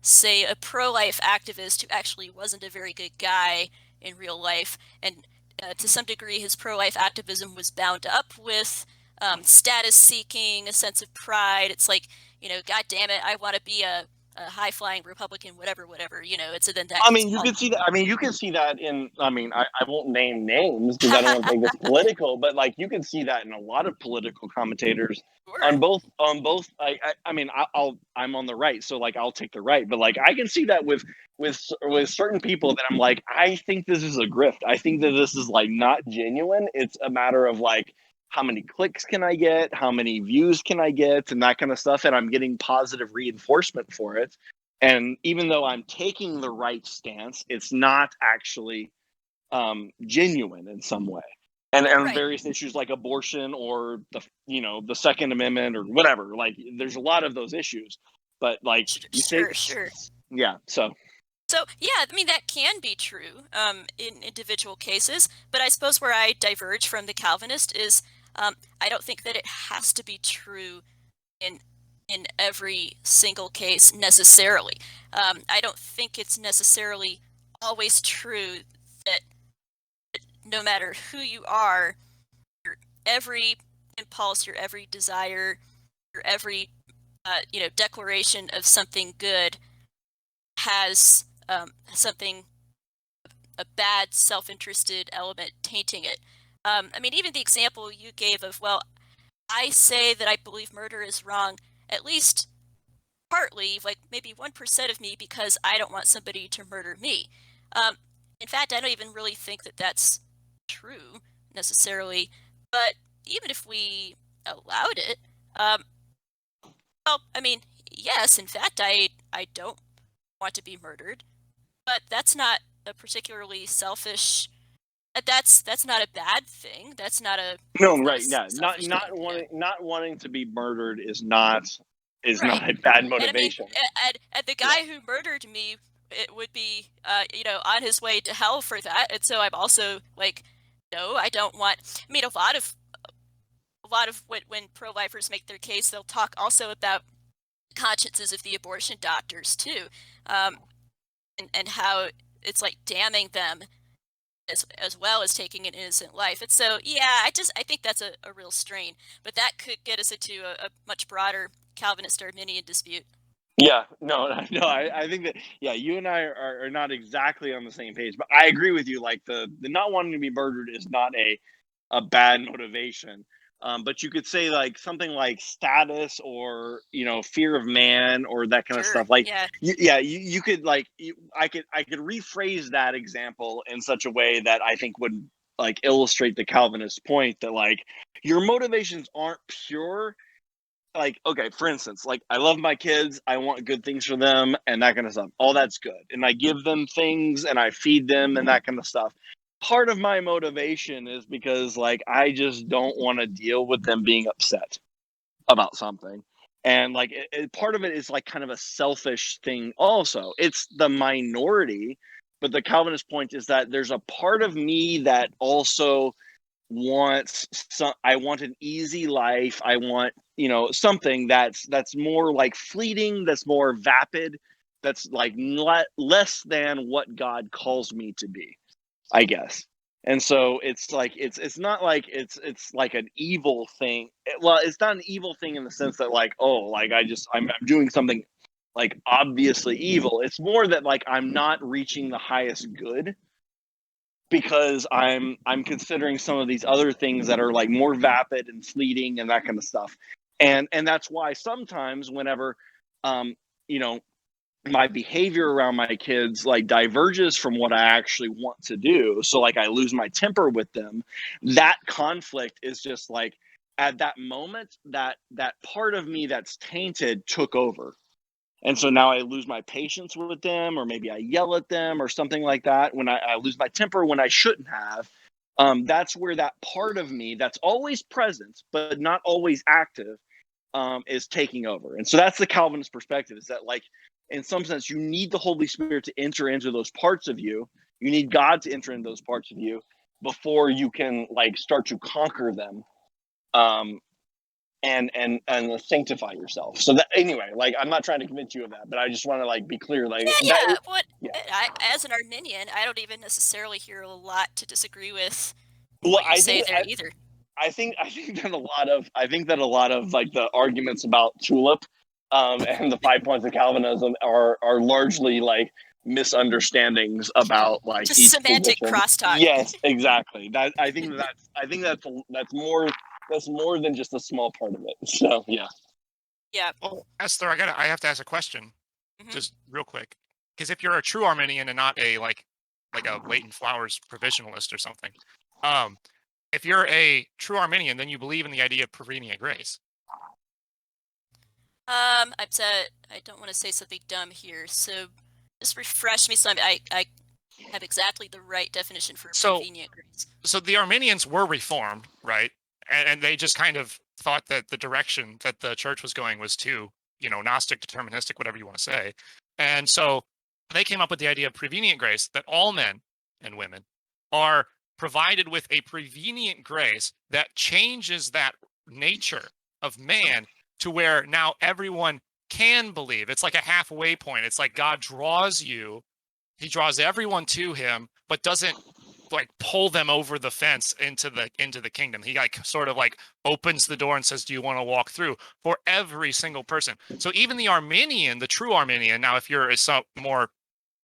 say, a pro-life activist who actually wasn't a very good guy in real life, and to some degree his pro-life activism was bound up with status seeking, a sense of pride. It's like, God damn it, I want to be a high-flying Republican, whatever, it's then that.
I mean, you can see that. I mean, you can see that in. I mean, I won't name names because I don't want to make this political, but like you can see that in a lot of political commentators
Sure.
on both. I mean, I'm on the right, so like I'll take the right, but like I can see that with certain people that I'm like, I think this is a grift. I think that this is like not genuine. It's a matter of like, how many clicks can I get? How many views can I get? And that kind of stuff. And I'm getting positive reinforcement for it. And even though I'm taking the right stance, it's not actually genuine in some way. And
Right.
various issues like abortion or the Second Amendment or whatever. Like there's a lot of those issues. But like
Sure.
Yeah.
So, yeah, I mean, that can be true in individual cases, but I suppose where I diverge from the Calvinist is I don't think that it has to be true in every single case necessarily. I don't think it's necessarily always true that no matter who you are, your every impulse, your every desire, your every declaration of something good has something, a bad self-interested element tainting it. I mean, even the example you gave of, well, I say that I believe murder is wrong, at least partly, like maybe 1% of me, because I don't want somebody to murder me. In fact, I don't even really think that that's true necessarily. But even if we allowed it, well, I mean, yes, in fact, I don't want to be murdered, but that's not a particularly selfish. That's not a bad thing. That's not a
No,
not a
right, yeah. Not
selfish
not
thing. Yeah.
not wanting to be murdered is not
Right.
a bad
And I mean,
motivation.
and the
Yeah.
guy who murdered me, it would be, on his way to hell for that. And so I'm also like, no, I don't want. I mean, a lot of when pro-lifers make their case, they'll talk also about consciences of the abortion doctors too, and how it's like damning them as well as taking an innocent life. And so, yeah, I think that's a real strain. But that could get us into a much broader Calvinist Arminian dispute.
Yeah, no, no, I think that, yeah, you and I are not exactly on the same page, but I agree with you. Like the not wanting to be murdered is not a bad motivation. But you could say like something like status or fear of man or that kind of
Sure.
stuff. Like
Yeah.
you could like I could rephrase that example in such a way that I think would like illustrate the Calvinist point that like your motivations aren't pure. Like, okay, for instance, like I love my kids, I want good things for them and that kind of stuff. All that's good. And I give them things and I feed them and that kind of stuff. Part of my motivation is because like I just don't want to deal with them being upset about something. And like part of it is like kind of a selfish thing also. It's the minority, but the Calvinist point is that there's a part of me that also wants some. I want an easy life. I want something that's more like fleeting, that's more vapid, that's like less than what God calls me to be, I guess. And so it's like it's not like it's like an evil thing. Well, it's not an evil thing in the sense that like, oh, like I'm doing something like obviously evil. It's more that like I'm not reaching the highest good because I'm considering some of these other things that are like more vapid and fleeting and that kind of stuff. And that's why sometimes whenever you know my behavior around my kids like diverges from what I actually want to do, so like I lose my temper with them, that conflict is just like at that moment that part of me that's tainted took over. And so now I lose my patience with them, or maybe I yell at them or something like that when I lose my temper when I shouldn't have. That's where that part of me that's always present, but not always active, is taking over. And so that's the Calvinist perspective, is that like, in some sense, you need the Holy Spirit to enter into those parts of you. You need God to enter into those parts of you before you can like start to conquer them. And sanctify yourself. So that anyway, like I'm not trying to convince you of that, but I just want to like be clear, like
Yeah.
yeah.
As an Arminian, I don't even necessarily hear a lot to disagree with
Well,
what you say there either.
I think that a lot of like the arguments about tulip, and the 5 points of Calvinism are largely like misunderstandings about like
Just
each
semantic
position.
crosstalk.
Yes, exactly. I think that's more than just a small part of it. So yeah.
Yeah.
Well, Esther, I have to ask a question,
Mhm.
just real quick, because if you're a true Arminian and not a like a Leighton Flowers provisionalist or something, if you're a true Arminian, then you believe in the idea of prevenient grace.
I don't want to say something dumb here, so just refresh me. So I have exactly the right definition for prevenient grace.
So the Arminians were reformed, right? And they just kind of thought that the direction that the church was going was too, Gnostic, deterministic, whatever you want to say. And so they came up with the idea of prevenient grace, that all men and women are provided with a prevenient grace that changes that nature of man to where now everyone can believe. It's like a halfway point. It's like God draws you, he draws everyone to him, but doesn't like pull them over the fence into the kingdom. He like sort of like opens the door and says, do you want to walk through, for every single person. So even the Arminian, the true Arminian, now if you're more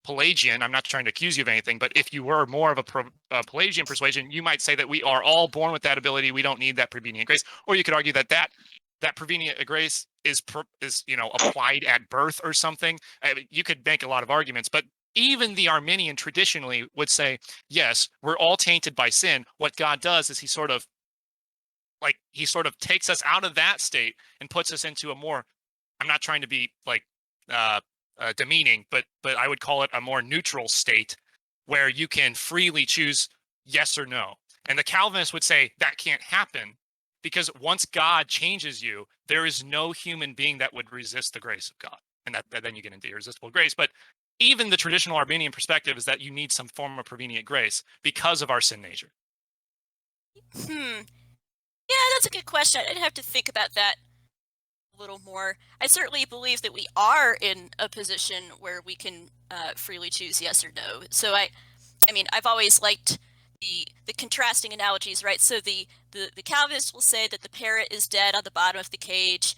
Pelagian, I'm not trying to accuse you of anything, but if you were more of a Pelagian persuasion, you might say that we are all born with that ability. We don't need that prevenient grace. Or you could argue that that prevenient grace is applied at birth or something. I mean, you could make a lot of arguments, but even the Arminian traditionally would say, yes, we're all tainted by sin. What God does is he sort of takes us out of that state and puts us into a more, I'm not trying to be demeaning, but I would call it a more neutral state where you can freely choose yes or no. And the Calvinists would say that can't happen because once God changes you, there is no human being that would resist the grace of God. And that then you get into irresistible grace. But even the traditional Arminian perspective is that you need some form of prevenient grace because of our sin nature.
Yeah, that's a good question. I'd have to think about that a little more. I certainly believe that we are in a position where we can freely choose yes or no. So I mean, I've always liked the contrasting analogies, right? So the Calvinists will say that the parrot is dead on the bottom of the cage,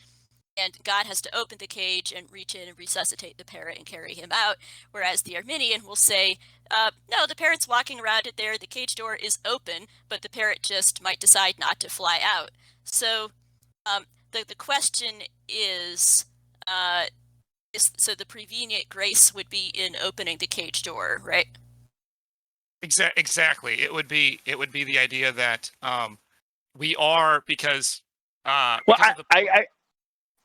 and God has to open the cage and reach in and resuscitate the parrot and carry him out. Whereas the Arminian will say, no, the parrot's walking around it there, the cage door is open, but the parrot just might decide not to fly out. So the question is, so the prevenient grace would be in opening the cage door, right?
Exactly. It would be the idea that we are because
Well,
because of the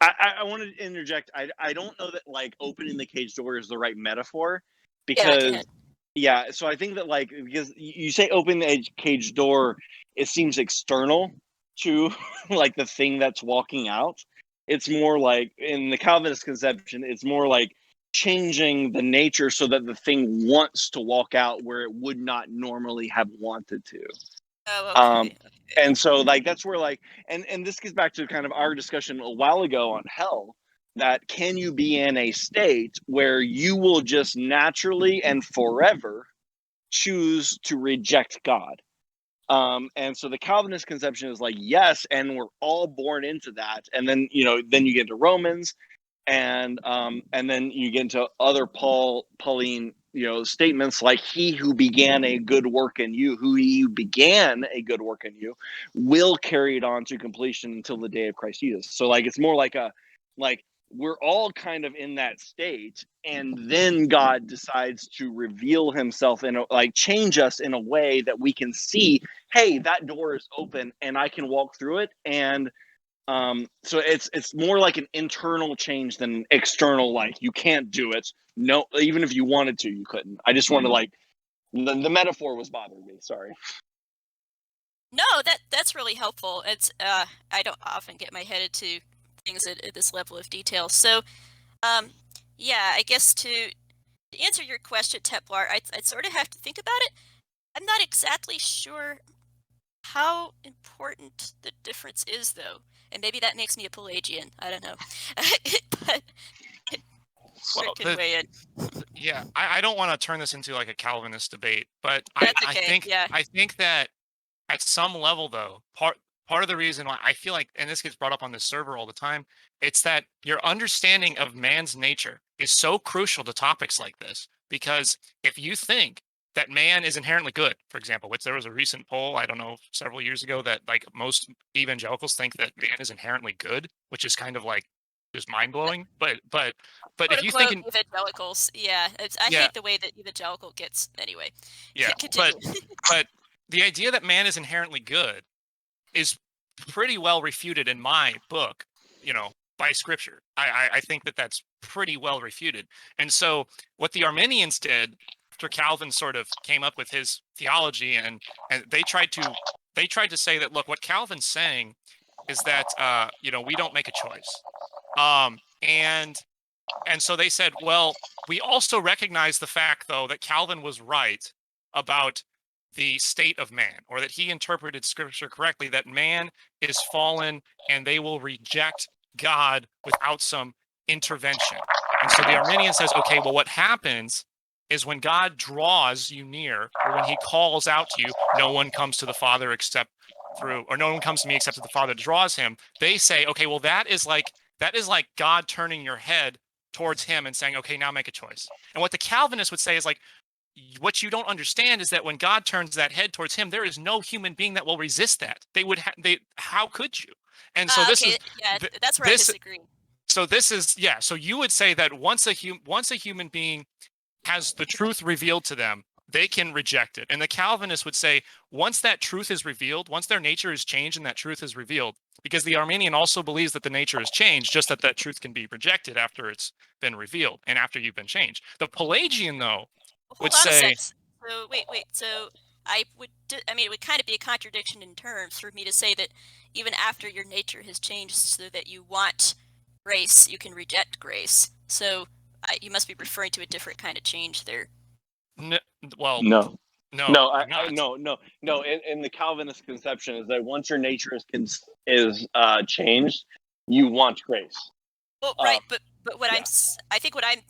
I want to interject. I don't know that like opening the cage door is the right metaphor
Yeah, go
because
ahead.
so I think that like because you say open the cage door, it seems external to like the thing that's walking out. It's more like in the Calvinist conception, it's more like changing the nature so that the thing wants to walk out where it would not normally have wanted to.
Oh,
Um,
okay.
and so like that's where like and this gets back to kind of our discussion a while ago on hell, that can you be in a state where you will just naturally and forever choose to reject God? And so the Calvinist conception is like, yes, and we're all born into that. And then, then you get into Romans, and then you get into other Pauline, statements like, he who began a good work in you, will carry it on to completion until the day of Christ Jesus. So like, it's more like we're all kind of in that state, and then God decides to reveal himself and like change us in a way that we can see, hey, that door is open and I can walk through it. And so it's more like an internal change than external, like you can't do it. No, even if you wanted to, you couldn't. I just wanted to like the metaphor was bothering me. Sorry.
No, that's really helpful. It's I don't often get my head into things at this level of detail. So, yeah, I guess to answer your question, Templar, I'd sort of have to think about it. I'm not exactly sure how important the difference is, though, and maybe that makes me a Pelagian. I don't know, but
well,
could weigh in.
Yeah, I don't want to turn this into like a Calvinist debate, but
That's
I
okay.
think
Yeah.
I think that at some level though, part of the reason why I feel like, and this gets brought up on this server all the time, it's that your understanding of man's nature is so crucial to topics like this. Because if you think that man is inherently good, for example, which there was a recent poll, I don't know, several years ago, that like most evangelicals think that man is inherently good, which is kind of like just mind blowing. But
Quote
if you think
unquote evangelicals. Yeah, I
yeah,
hate the way that evangelical gets. Anyway,
yeah,
continue.
but the idea that man is inherently good is pretty well refuted in my book, by scripture. I think that that's pretty well refuted. And so what the Arminians did after Calvin sort of came up with his theology, and they tried to say that, look, what Calvin's saying is that we don't make a choice. And so they said, well, we also recognize the fact, though, that Calvin was right about the state of man, or that he interpreted scripture correctly, that man is fallen and they will reject God without some intervention. And so the Arminian says, okay, well, what happens is when God draws you near, or when he calls out to you, no one comes to the Father except through, or no one comes to me except that the Father draws him. They say, okay, well, that is like God turning your head towards him and saying, okay, now make a choice. And what the Calvinists would say is like, what you don't understand is that when God turns that head towards him, there is no human being that will resist that. How could you? And so this
okay,
is
yeah,
th-
that's where I
this.
disagree.
So this is So you would say that once a human being has the truth revealed to them, they can reject it. And the Calvinists would say once that truth is revealed, once their nature is changed and that truth is revealed, because the Arminian also believes that the nature is changed, just that truth can be rejected after it's been revealed and after you've been changed. The Pelagian, though, would
Hold on a
say,
sec. So wait. So I mean, it would kind of be a contradiction in terms for me to say that even after your nature has changed so that you want grace, you can reject grace. So you must be referring to a different kind of change there.
well,
No.
no,
No,
I'm not.
no. In the Calvinist conception is that once your nature is changed, you want grace.
Well, right, but what I think what I'm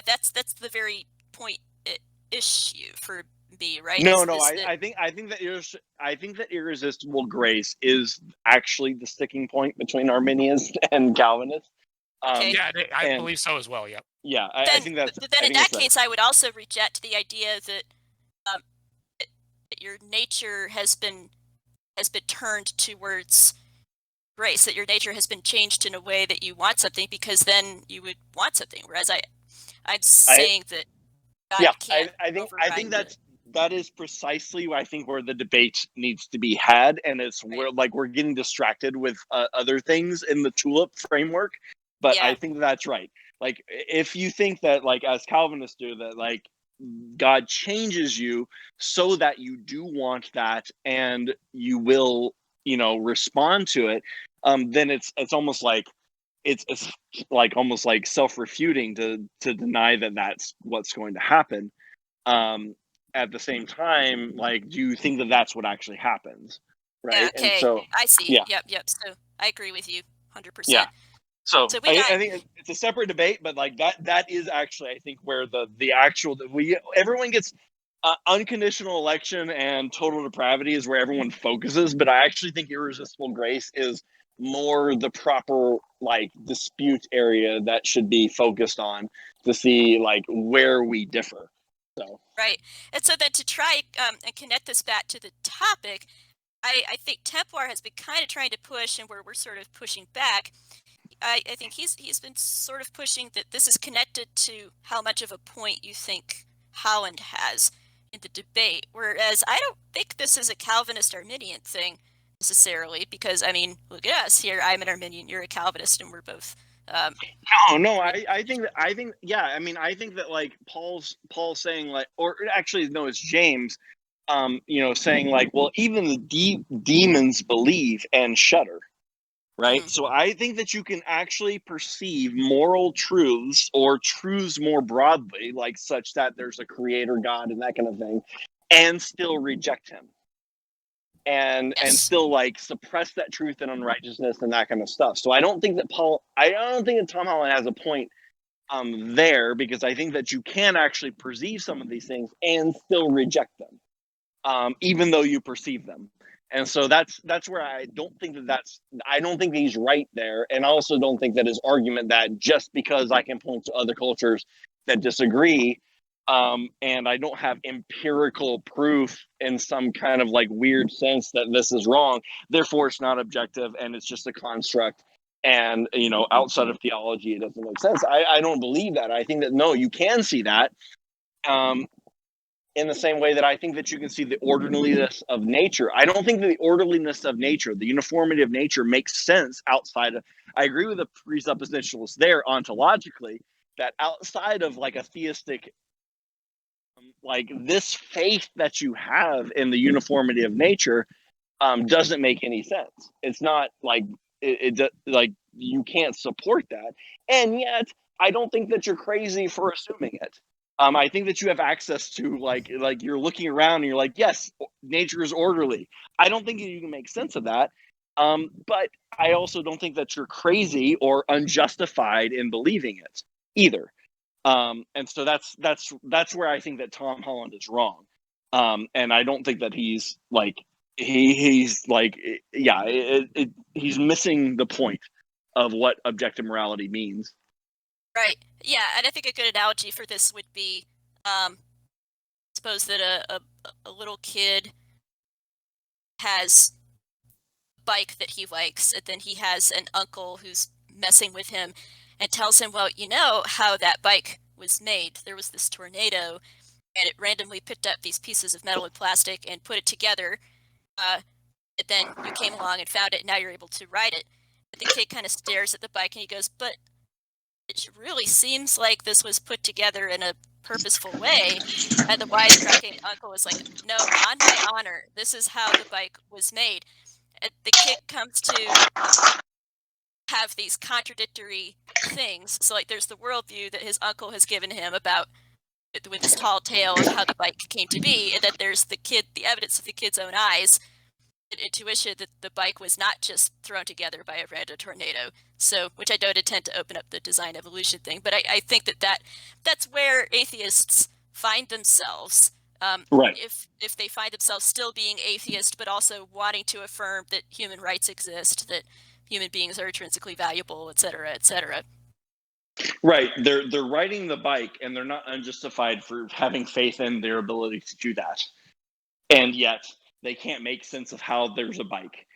that's the very point issue for me, right?
No,
That,
I think that irresistible grace is actually the sticking point between Arminians and Calvinists.
okay.
Yeah, I
and-
believe so as well. Yep.
Yeah, I think that's.
But then in that case, I would also reject the idea that that your nature has been turned towards grace, that your nature has been changed in a way that you want something, because then you would want something. Whereas I'm saying that God can't
I think that is precisely I think where the debate needs to be had, and it's where we're getting distracted with other things in the tulip framework. But I think that's right. Like if you think that as Calvinists do that God changes you so that you do want that and you will respond to it, then it's almost like it's almost like self-refuting to deny that that's what's going to happen. At the same time, do you think that that's what actually happens, right?
Yeah, okay.
And so
I see.
yeah.
Yep. So I agree with you 100%.
Yeah. So I think it's a separate debate, but that is actually I think where the actual everyone gets unconditional election and total depravity is where everyone focuses, but I actually think irresistible grace is more the proper dispute area that should be focused on to see where we differ. So
right, and so then to try and connect this back to the topic, I think Templar has been kind of trying to push, and we're sort of pushing back. I think he's been sort of pushing that this is connected to how much of a point you think Holland has in the debate, whereas I don't think this is a Calvinist Arminian thing necessarily, because I mean, look at us here. I'm an Arminian, you're a Calvinist, and we're both.
no, I think yeah. I mean, I think that Paul's saying or actually no, it's James, saying well, even the demons believe and shudder. Right.
Mm-hmm.
So I think that you can actually perceive moral truths or truths more broadly, such that there's a creator God and that kind of thing, and still reject him. And still suppress that truth and unrighteousness and that kind of stuff. So I don't think that Tom Holland has a point there, because I think that you can actually perceive some of these things and still reject them, even though you perceive them. And so that's where I don't think that he's right there. And I also don't think that his argument that just because I can point to other cultures that disagree, and I don't have empirical proof in some kind of weird sense that this is wrong, therefore it's not objective and it's just a construct. And, outside of theology, it doesn't make sense. I don't believe that. I think that, no, you can see that. In the same way that I think that you can see the orderliness of nature. I don't think that the orderliness of nature, the uniformity of nature, makes sense outside of. I agree with the presuppositionalists there ontologically, that outside of a theistic, this faith that you have in the uniformity of nature, doesn't make any sense. It's not you can't support that, and yet I don't think that you're crazy for assuming it. I think that you have access to you're looking around and you're yes, nature is orderly. I don't think you can make sense of that. But I also don't think that you're crazy or unjustified in believing it either. And so that's where I think that Tom Holland is wrong. And I don't think that he's he's missing the point of what objective morality means.
Right. Yeah, and I think a good analogy for this would be, suppose that a little kid has bike that he likes, and then he has an uncle who's messing with him and tells him, well, you know how that bike was made. There was this tornado, and it randomly picked up these pieces of metal and plastic and put it together. And then you came along and found it, and now you're able to ride it. But the kid kind of stares at the bike, and he goes, but it really seems like this was put together in a purposeful way. And the wisecracking uncle is like, no, on my honor, this is how the bike was made. And the kid comes to have these contradictory things. So, like, there's the worldview that his uncle has given him about with this tall tale of how the bike came to be, and then there's the evidence of the kid's own eyes, an intuition that the bike was not just thrown together by a random tornado. So, which I don't intend to open up the design evolution thing, but I think that's where atheists find themselves.
Right.
If they find themselves still being atheist, but also wanting to affirm that human rights exist, that human beings are intrinsically valuable, et cetera, et cetera.
Right. They're riding the bike, and they're not unjustified for having faith in their ability to do that. And yet they can't make sense of how there's a bike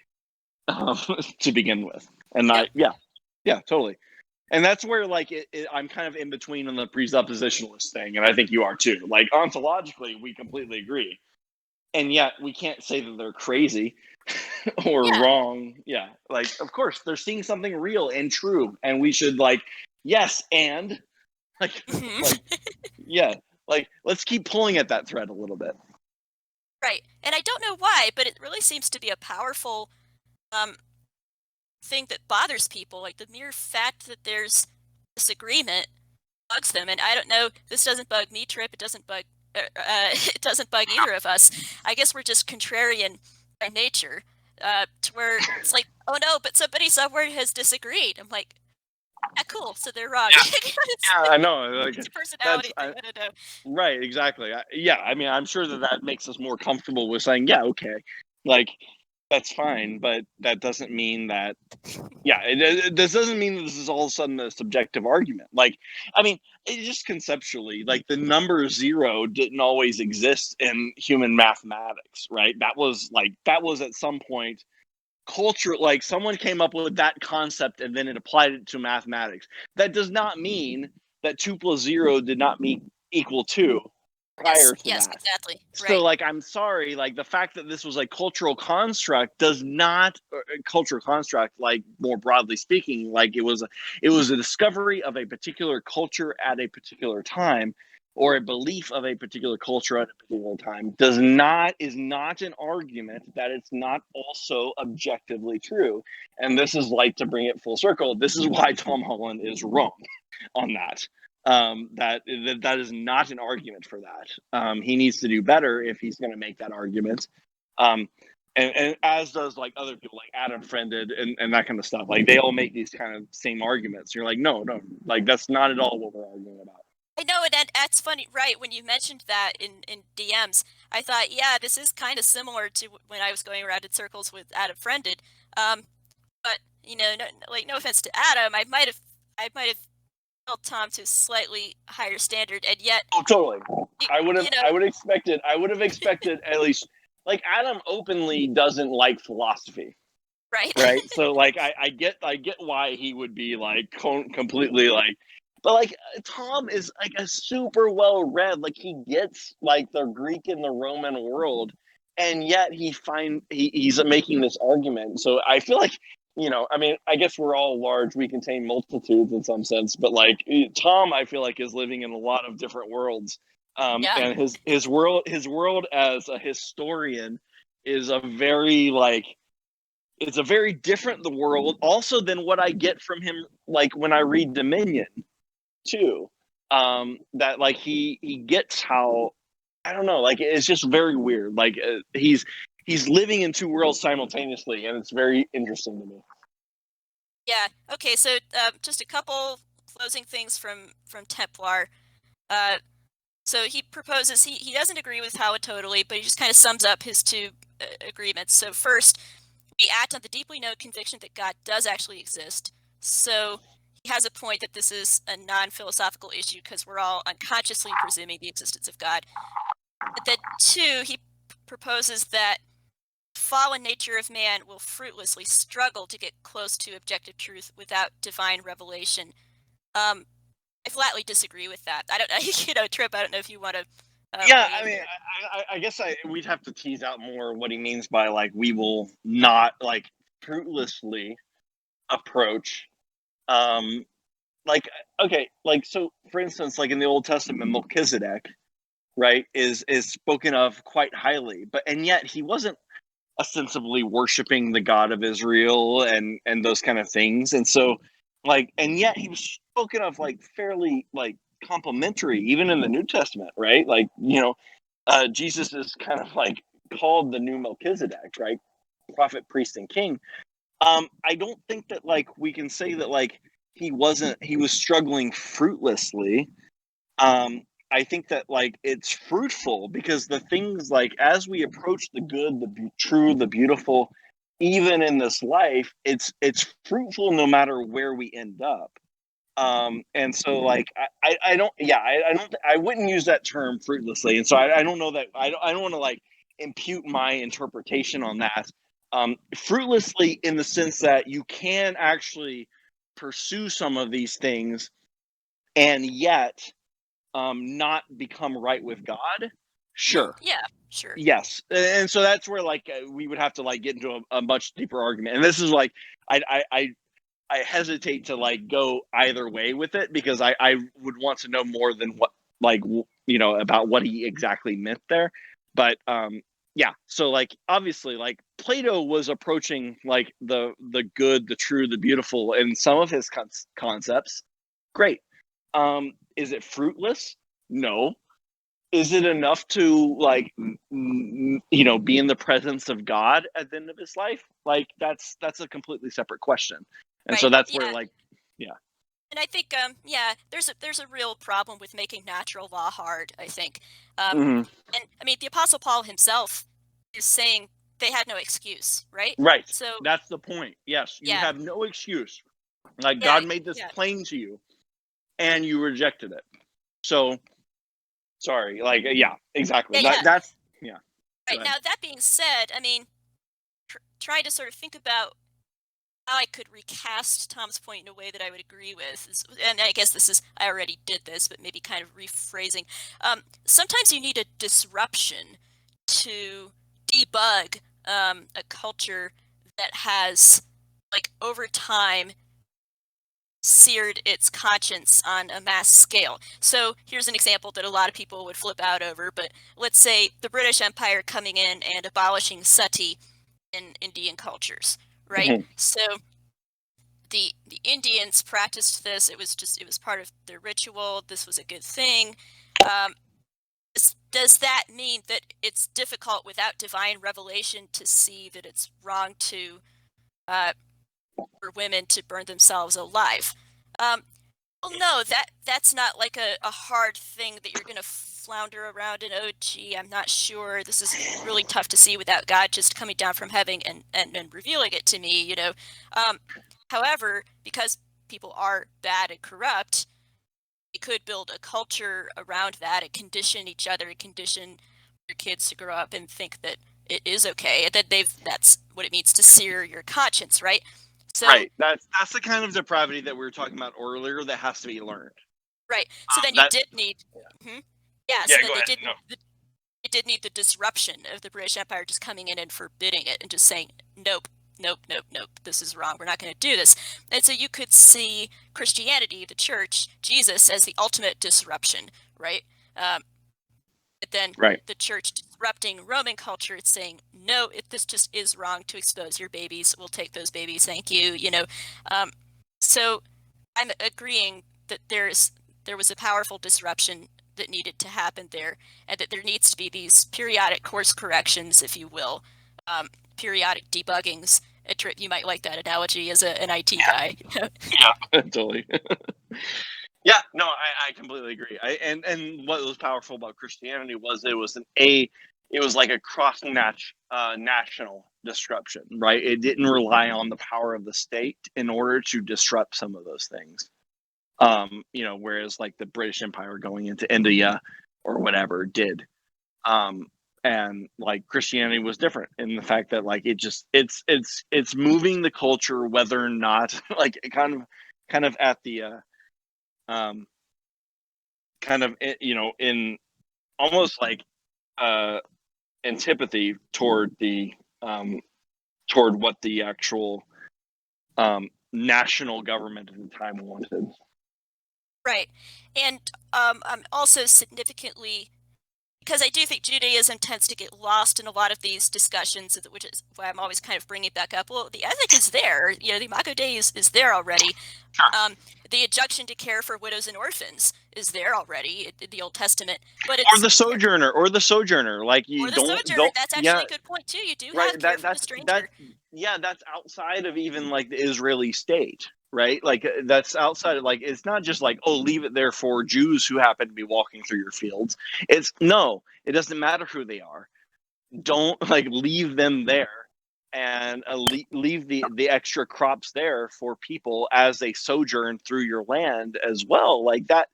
to begin with. And yeah, totally. And that's where, like, I'm kind of in between on the presuppositionalist thing, and I think you are too. Like, ontologically, we completely agree, and yet we can't say that they're crazy or wrong. Yeah, like, of course, they're seeing something real and true, and we should, like, yes, and like, like, let's keep pulling at that thread a little bit.
Right, and I don't know why, but it really seems to be a powerful thing that bothers people. Like, the mere fact that there's disagreement bugs them, and I don't know. This doesn't bug me, Tripp. It doesn't bug. It doesn't bug either of us. I guess we're just contrarian by nature, to where it's like, oh no, but somebody somewhere has disagreed. I'm like, yeah, cool. So they're wrong.
Yeah, I know. Like,
it's a personality thing. I don't know.
Right, exactly. I mean, I'm sure that makes us more comfortable with saying, yeah, okay, like, that's fine, but that doesn't mean that, this doesn't mean that this is all of a sudden a subjective argument. Like, I mean, it just conceptually, like, the number 0 didn't always exist in human mathematics, right? That was at some point culture, like, someone came up with that concept and then it applied it to mathematics. That does not mean that 2 plus 0 did not equal 2 prior to
yes,
that.
exactly.
So,
right.
like, I'm sorry, like, the fact that this was a cultural construct does not, cultural construct, like, more broadly speaking, like, it was a discovery of a particular culture at a particular time, or a belief of a particular culture at a particular time, is not an argument that it's not also objectively true. And this is, like, to bring it full circle, this is why Tom Holland is wrong on that. That is not an argument for that. He needs to do better if he's going to make that argument. And as does, like, other people, like Adam Friended and that kind of stuff. Like, they all make these kind of same arguments. You're like, no, like, that's not at all what we're arguing about.
I know, and that's funny, right? When you mentioned that in DMs, I thought, yeah, this is kind of similar to when I was going around in circles with Adam Friended. But you know, no offense to Adam, I might have held Tom to a slightly higher standard, and yet,
oh, totally. I would have expected at least, like, Adam openly doesn't like philosophy. Right. So, like, I get why he would be, like, completely, like, but, like, Tom is, like, a super well read, like, he gets, like, the Greek and the Roman world, and yet he's making this argument. So I feel like, I mean, I guess we're all large, we contain multitudes in some sense, but, like, Tom, I feel like, is living in a lot of different worlds. And his world as a historian is a very, like, it's a very different the world also than what I get from him, like, when I read Dominion too. That, like, he gets how, I don't know, like, it's just very weird. Like, he's living in two worlds simultaneously, and it's very interesting to me.
Yeah. Okay. So just a couple closing things from Templar. So he proposes he doesn't agree with Howard totally, but he just kind of sums up his two agreements. So first, we act on the deeply known conviction that God does actually exist. So he has a point that this is a non-philosophical issue because we're all unconsciously presuming the existence of God. But then two, he proposes that fallen nature of man will fruitlessly struggle to get close to objective truth without divine revelation. I flatly disagree with that. I don't, Tripp, I don't know if you want to.
Yeah, I mean, I guess we'd have to tease out more what he means by like we will not like fruitlessly approach. Like okay, like so for instance, like in the Old Testament, Melchizedek, right, is spoken of quite highly, and yet he wasn't ostensibly worshiping the God of Israel and those kind of things, and so like and yet he was spoken of like fairly like complimentary even in the New Testament, right? Like Jesus is kind of like called the new Melchizedek, right? Prophet, priest, and king. I don't think that like we can say that like he was struggling fruitlessly. I think that like it's fruitful because the things like as we approach the good, the true, the beautiful, even in this life, it's fruitful no matter where we end up. And so like I don't I wouldn't use that term fruitlessly, and so I don't know that I don't want to like impute my interpretation on that fruitlessly in the sense that you can actually pursue some of these things and yet not become right with God. Sure.
Yeah, sure.
Yes, and so that's where like we would have to like get into a much deeper argument, and this is like I hesitate to like go either way with it because I would want to know more than what like about what he exactly meant there. But yeah, so like obviously like Plato was approaching like the good, the true, the beautiful in some of his concepts. Great. Is it fruitless? No. Is it enough to like be in the presence of God at the end of his life? Like that's a completely separate question. And
Right.
so that's
Yeah.
where like
And I think there's a real problem with making natural law hard, I think.
Mhm.
And I mean the Apostle Paul himself is saying they had no excuse, right?
Right.
So
That's the point. Yes, you
yeah.
have no excuse. Like
Yeah,
God made this
yeah.
plain to you and you rejected it. So sorry. Like yeah, exactly.
Yeah.
That's yeah.
Right. Now that being said, I mean try to sort of think about how I could recast Tom's point in a way that I would agree with. And I guess I already did this, but maybe kind of rephrasing. Sometimes you need a disruption to debug a culture that has, like, over time, seared its conscience on a mass scale. So here's an example that a lot of people would flip out over, but let's say the British Empire coming in and abolishing sati in Indian cultures, right?
Mhm.
So the Indians practiced this. It was part of their ritual. This was a good thing. Does that mean that it's difficult without divine revelation to see that it's wrong to for women to burn themselves alive? Well, no, that's not like a hard thing that you're gonna flounder around and oh gee, I'm not sure. This is really tough to see without God just coming down from heaven and revealing it to me, However, because people are bad and corrupt, you could build a culture around that and condition each other and condition your kids to grow up and think that it is okay and that that's what it means to sear your conscience, right? So
Right. That's the kind of depravity that we were talking about earlier that has to be learned.
right. So then you
That
did need yeah,
yeah,
so then
go
they
ahead.
did
No.
it did need the disruption of the British Empire just coming in and forbidding it and just saying, nope, nope, nope, nope, this is wrong. We're not going to do this. And so you could see Christianity, the church, Jesus as the ultimate disruption, right? But then
Right.
the church disrupting Roman culture, it's saying, no, this just is wrong to expose your babies. We'll take those babies. Thank you. So I'm agreeing that there was a powerful disruption that needed to happen there, and that there needs to be these periodic course corrections, if you will, periodic debuggings. Tripp, you might like that analogy as an IT guy.
Yeah, totally. Yeah, no, I completely agree. And what was powerful about Christianity was it was like a cross national disruption, right? It didn't rely on the power of the state in order to disrupt some of those things. Whereas like the British Empire going into India or whatever did. and like Christianity was different in the fact that like it's moving the culture whether or not like kind of at the um kind of in almost like antipathy toward the toward what the actual national government at the time wanted.
Right. And I'm also significantly, because I do think Judaism tends to get lost in a lot of these discussions, which is why I'm always kind of bringing it back up. Well, the ethic is there. The Imago Dei is there already.
Sure.
The injunction to care for widows and orphans is there already in the Old Testament. But
Or the sojourner, like you
or the
don't
sojourner. That's actually
yeah,
a good point too. You do
right.
have care for the stranger.
That's outside of even like the Israeli state, right? Like that's outside of like it's not just like, oh, leave it there for Jews who happen to be walking through your fields. It's no, it doesn't matter who they are. Don't like leave them there and leave the extra crops there for people as they sojourn through your land as well. Like that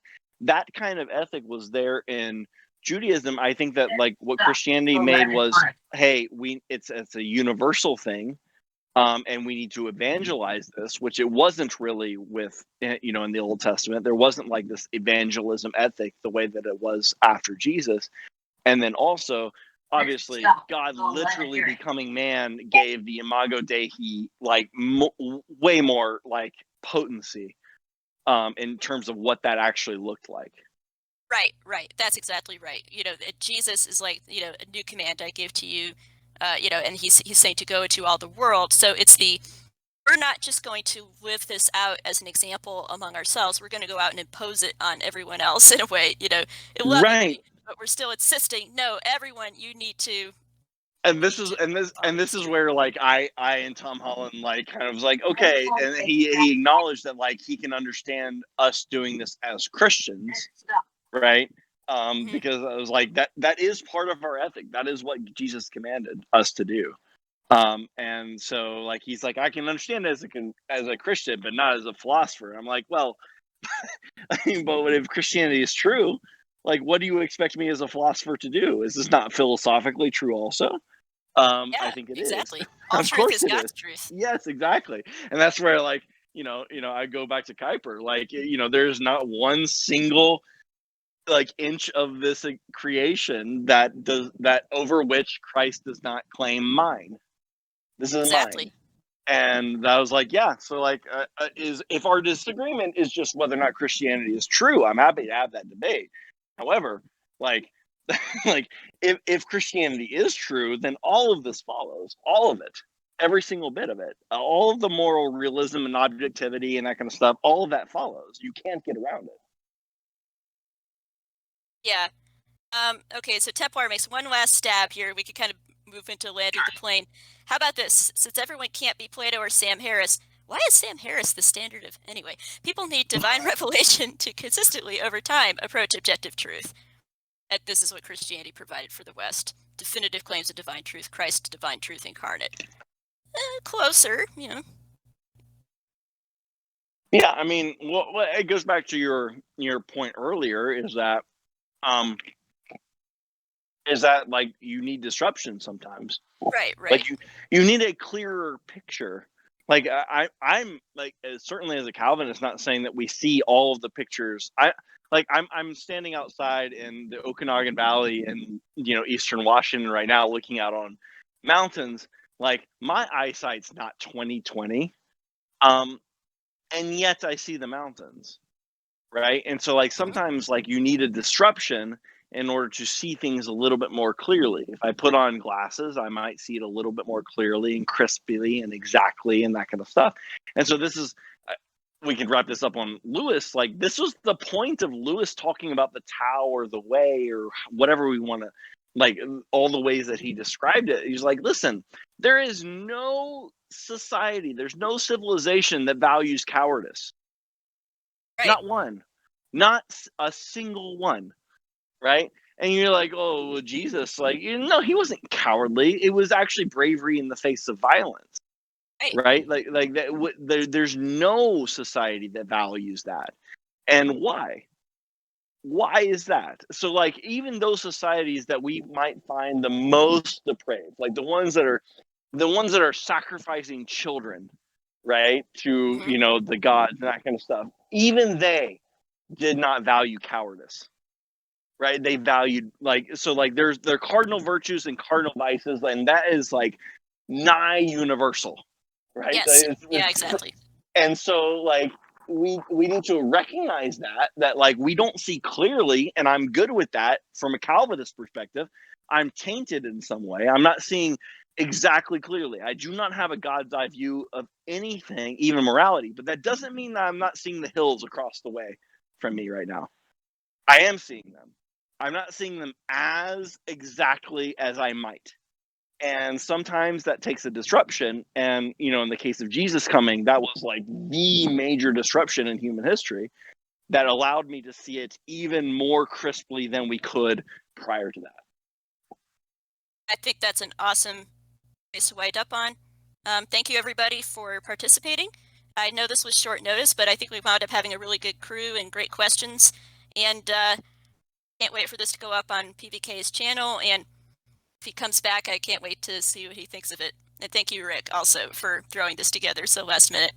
kind of ethic was there in Judaism. I think that like what Christianity made was, hey, it's a universal thing, and we need to evangelize this, which it wasn't really with in the Old Testament. There wasn't like this evangelism ethic the way that it was after Jesus. And then also, obviously, God literally becoming man gave the Imago Dei like way more like potency in terms of what that actually looked like.
Right. That's exactly right. Jesus is like, a new command I give to you, and he's saying to go into all the world. So we're not just going to live this out as an example among ourselves. We're going to go out and impose it on everyone else in a way,
Right.
but we're still insisting, no, everyone, you need to.
And this is where like I and Tom Holland like kind of was like, okay, and he acknowledged that like he can understand us doing this as Christians, right? Because I was like that is part of our ethic. That is what Jesus commanded us to do. And so like he's like, I can understand it as a Christian, but not as a philosopher. I'm like, well, I mean, but if Christianity is true, like, what do you expect me as a philosopher to do? Is this not philosophically true also?
Yeah,
I think it
exactly.
is.
All
Of
truth
course
is
it
God's
is.
truth.
Yes, exactly. And that's where like, I go back to Kuiper. Like, there's not one single like inch of this creation that over which Christ does not claim mine. This is
Exactly.
mine. And I was like, yeah. So like, if our disagreement is just whether or not Christianity is true, I'm happy to have that debate. However, like, like if Christianity is true, then all of this follows, all of it, every single bit of it, all of the moral realism and objectivity and that kind of stuff, all of that follows. You can't get around it.
Yeah. Okay, so Templar makes one last stab here. We could kind of move into landing the plane. How about this? Since everyone can't be Plato or Sam Harris, why is Sam Harris the standard of... Anyway, people need divine revelation to consistently, over time, approach objective truth. And this is what Christianity provided for the West. Definitive claims of divine truth, Christ, divine truth incarnate. Closer,
Yeah, I mean, well, it goes back to your point earlier, is that like you need disruption sometimes.
Right.
Like you need a clearer picture. Like I'm like certainly as a Calvinist, not saying that we see all of the pictures. I'm standing outside in the Okanagan Valley in eastern Washington right now, looking out on mountains. Like my eyesight's not 20/20, and yet I see the mountains, right? And so like sometimes like you need a disruption in order to see things a little bit more clearly. If I put on glasses, I might see it a little bit more clearly and crisply and exactly and that kind of stuff. And so this is, we can wrap this up on Lewis. Like this was the point of Lewis talking about the Tao or the way or whatever we want to, like all the ways that he described it. He's like, listen, there is no society, there's no civilization that values cowardice. Right. Not one, not a single one. Right. And you're like, oh, well, Jesus, like, no, he wasn't cowardly. It was actually bravery in the face of violence. Right. Like that. There's no society that values that. And why? why is that? So like even those societies that we might find the most depraved, like the ones that are sacrificing children, right, to the gods and that kind of stuff, even they did not value cowardice, right? They valued like there's their cardinal virtues and cardinal vices, and that is like nigh universal, right?
Yes. Yeah, exactly.
And so like we need to recognize that like we don't see clearly, and I'm good with that from a Calvinist perspective. I'm tainted in some way. I'm not seeing exactly clearly. I do not have a God's eye view of anything, even morality, but that doesn't mean that I'm not seeing the hills across the way from me right now. I am seeing them. I'm not seeing them as exactly as I might. And sometimes that takes a disruption. And, in the case of Jesus coming, that was like the major disruption in human history that allowed me to see it even more crisply than we could prior to that.
I think that's an awesome place to wind up on. Thank you, everybody, for participating. I know this was short notice, but I think we wound up having a really good crew and great questions. And can't wait for this to go up on PVK's channel. And if he comes back, I can't wait to see what he thinks of it. And thank you, Rick, also for throwing this together so last minute.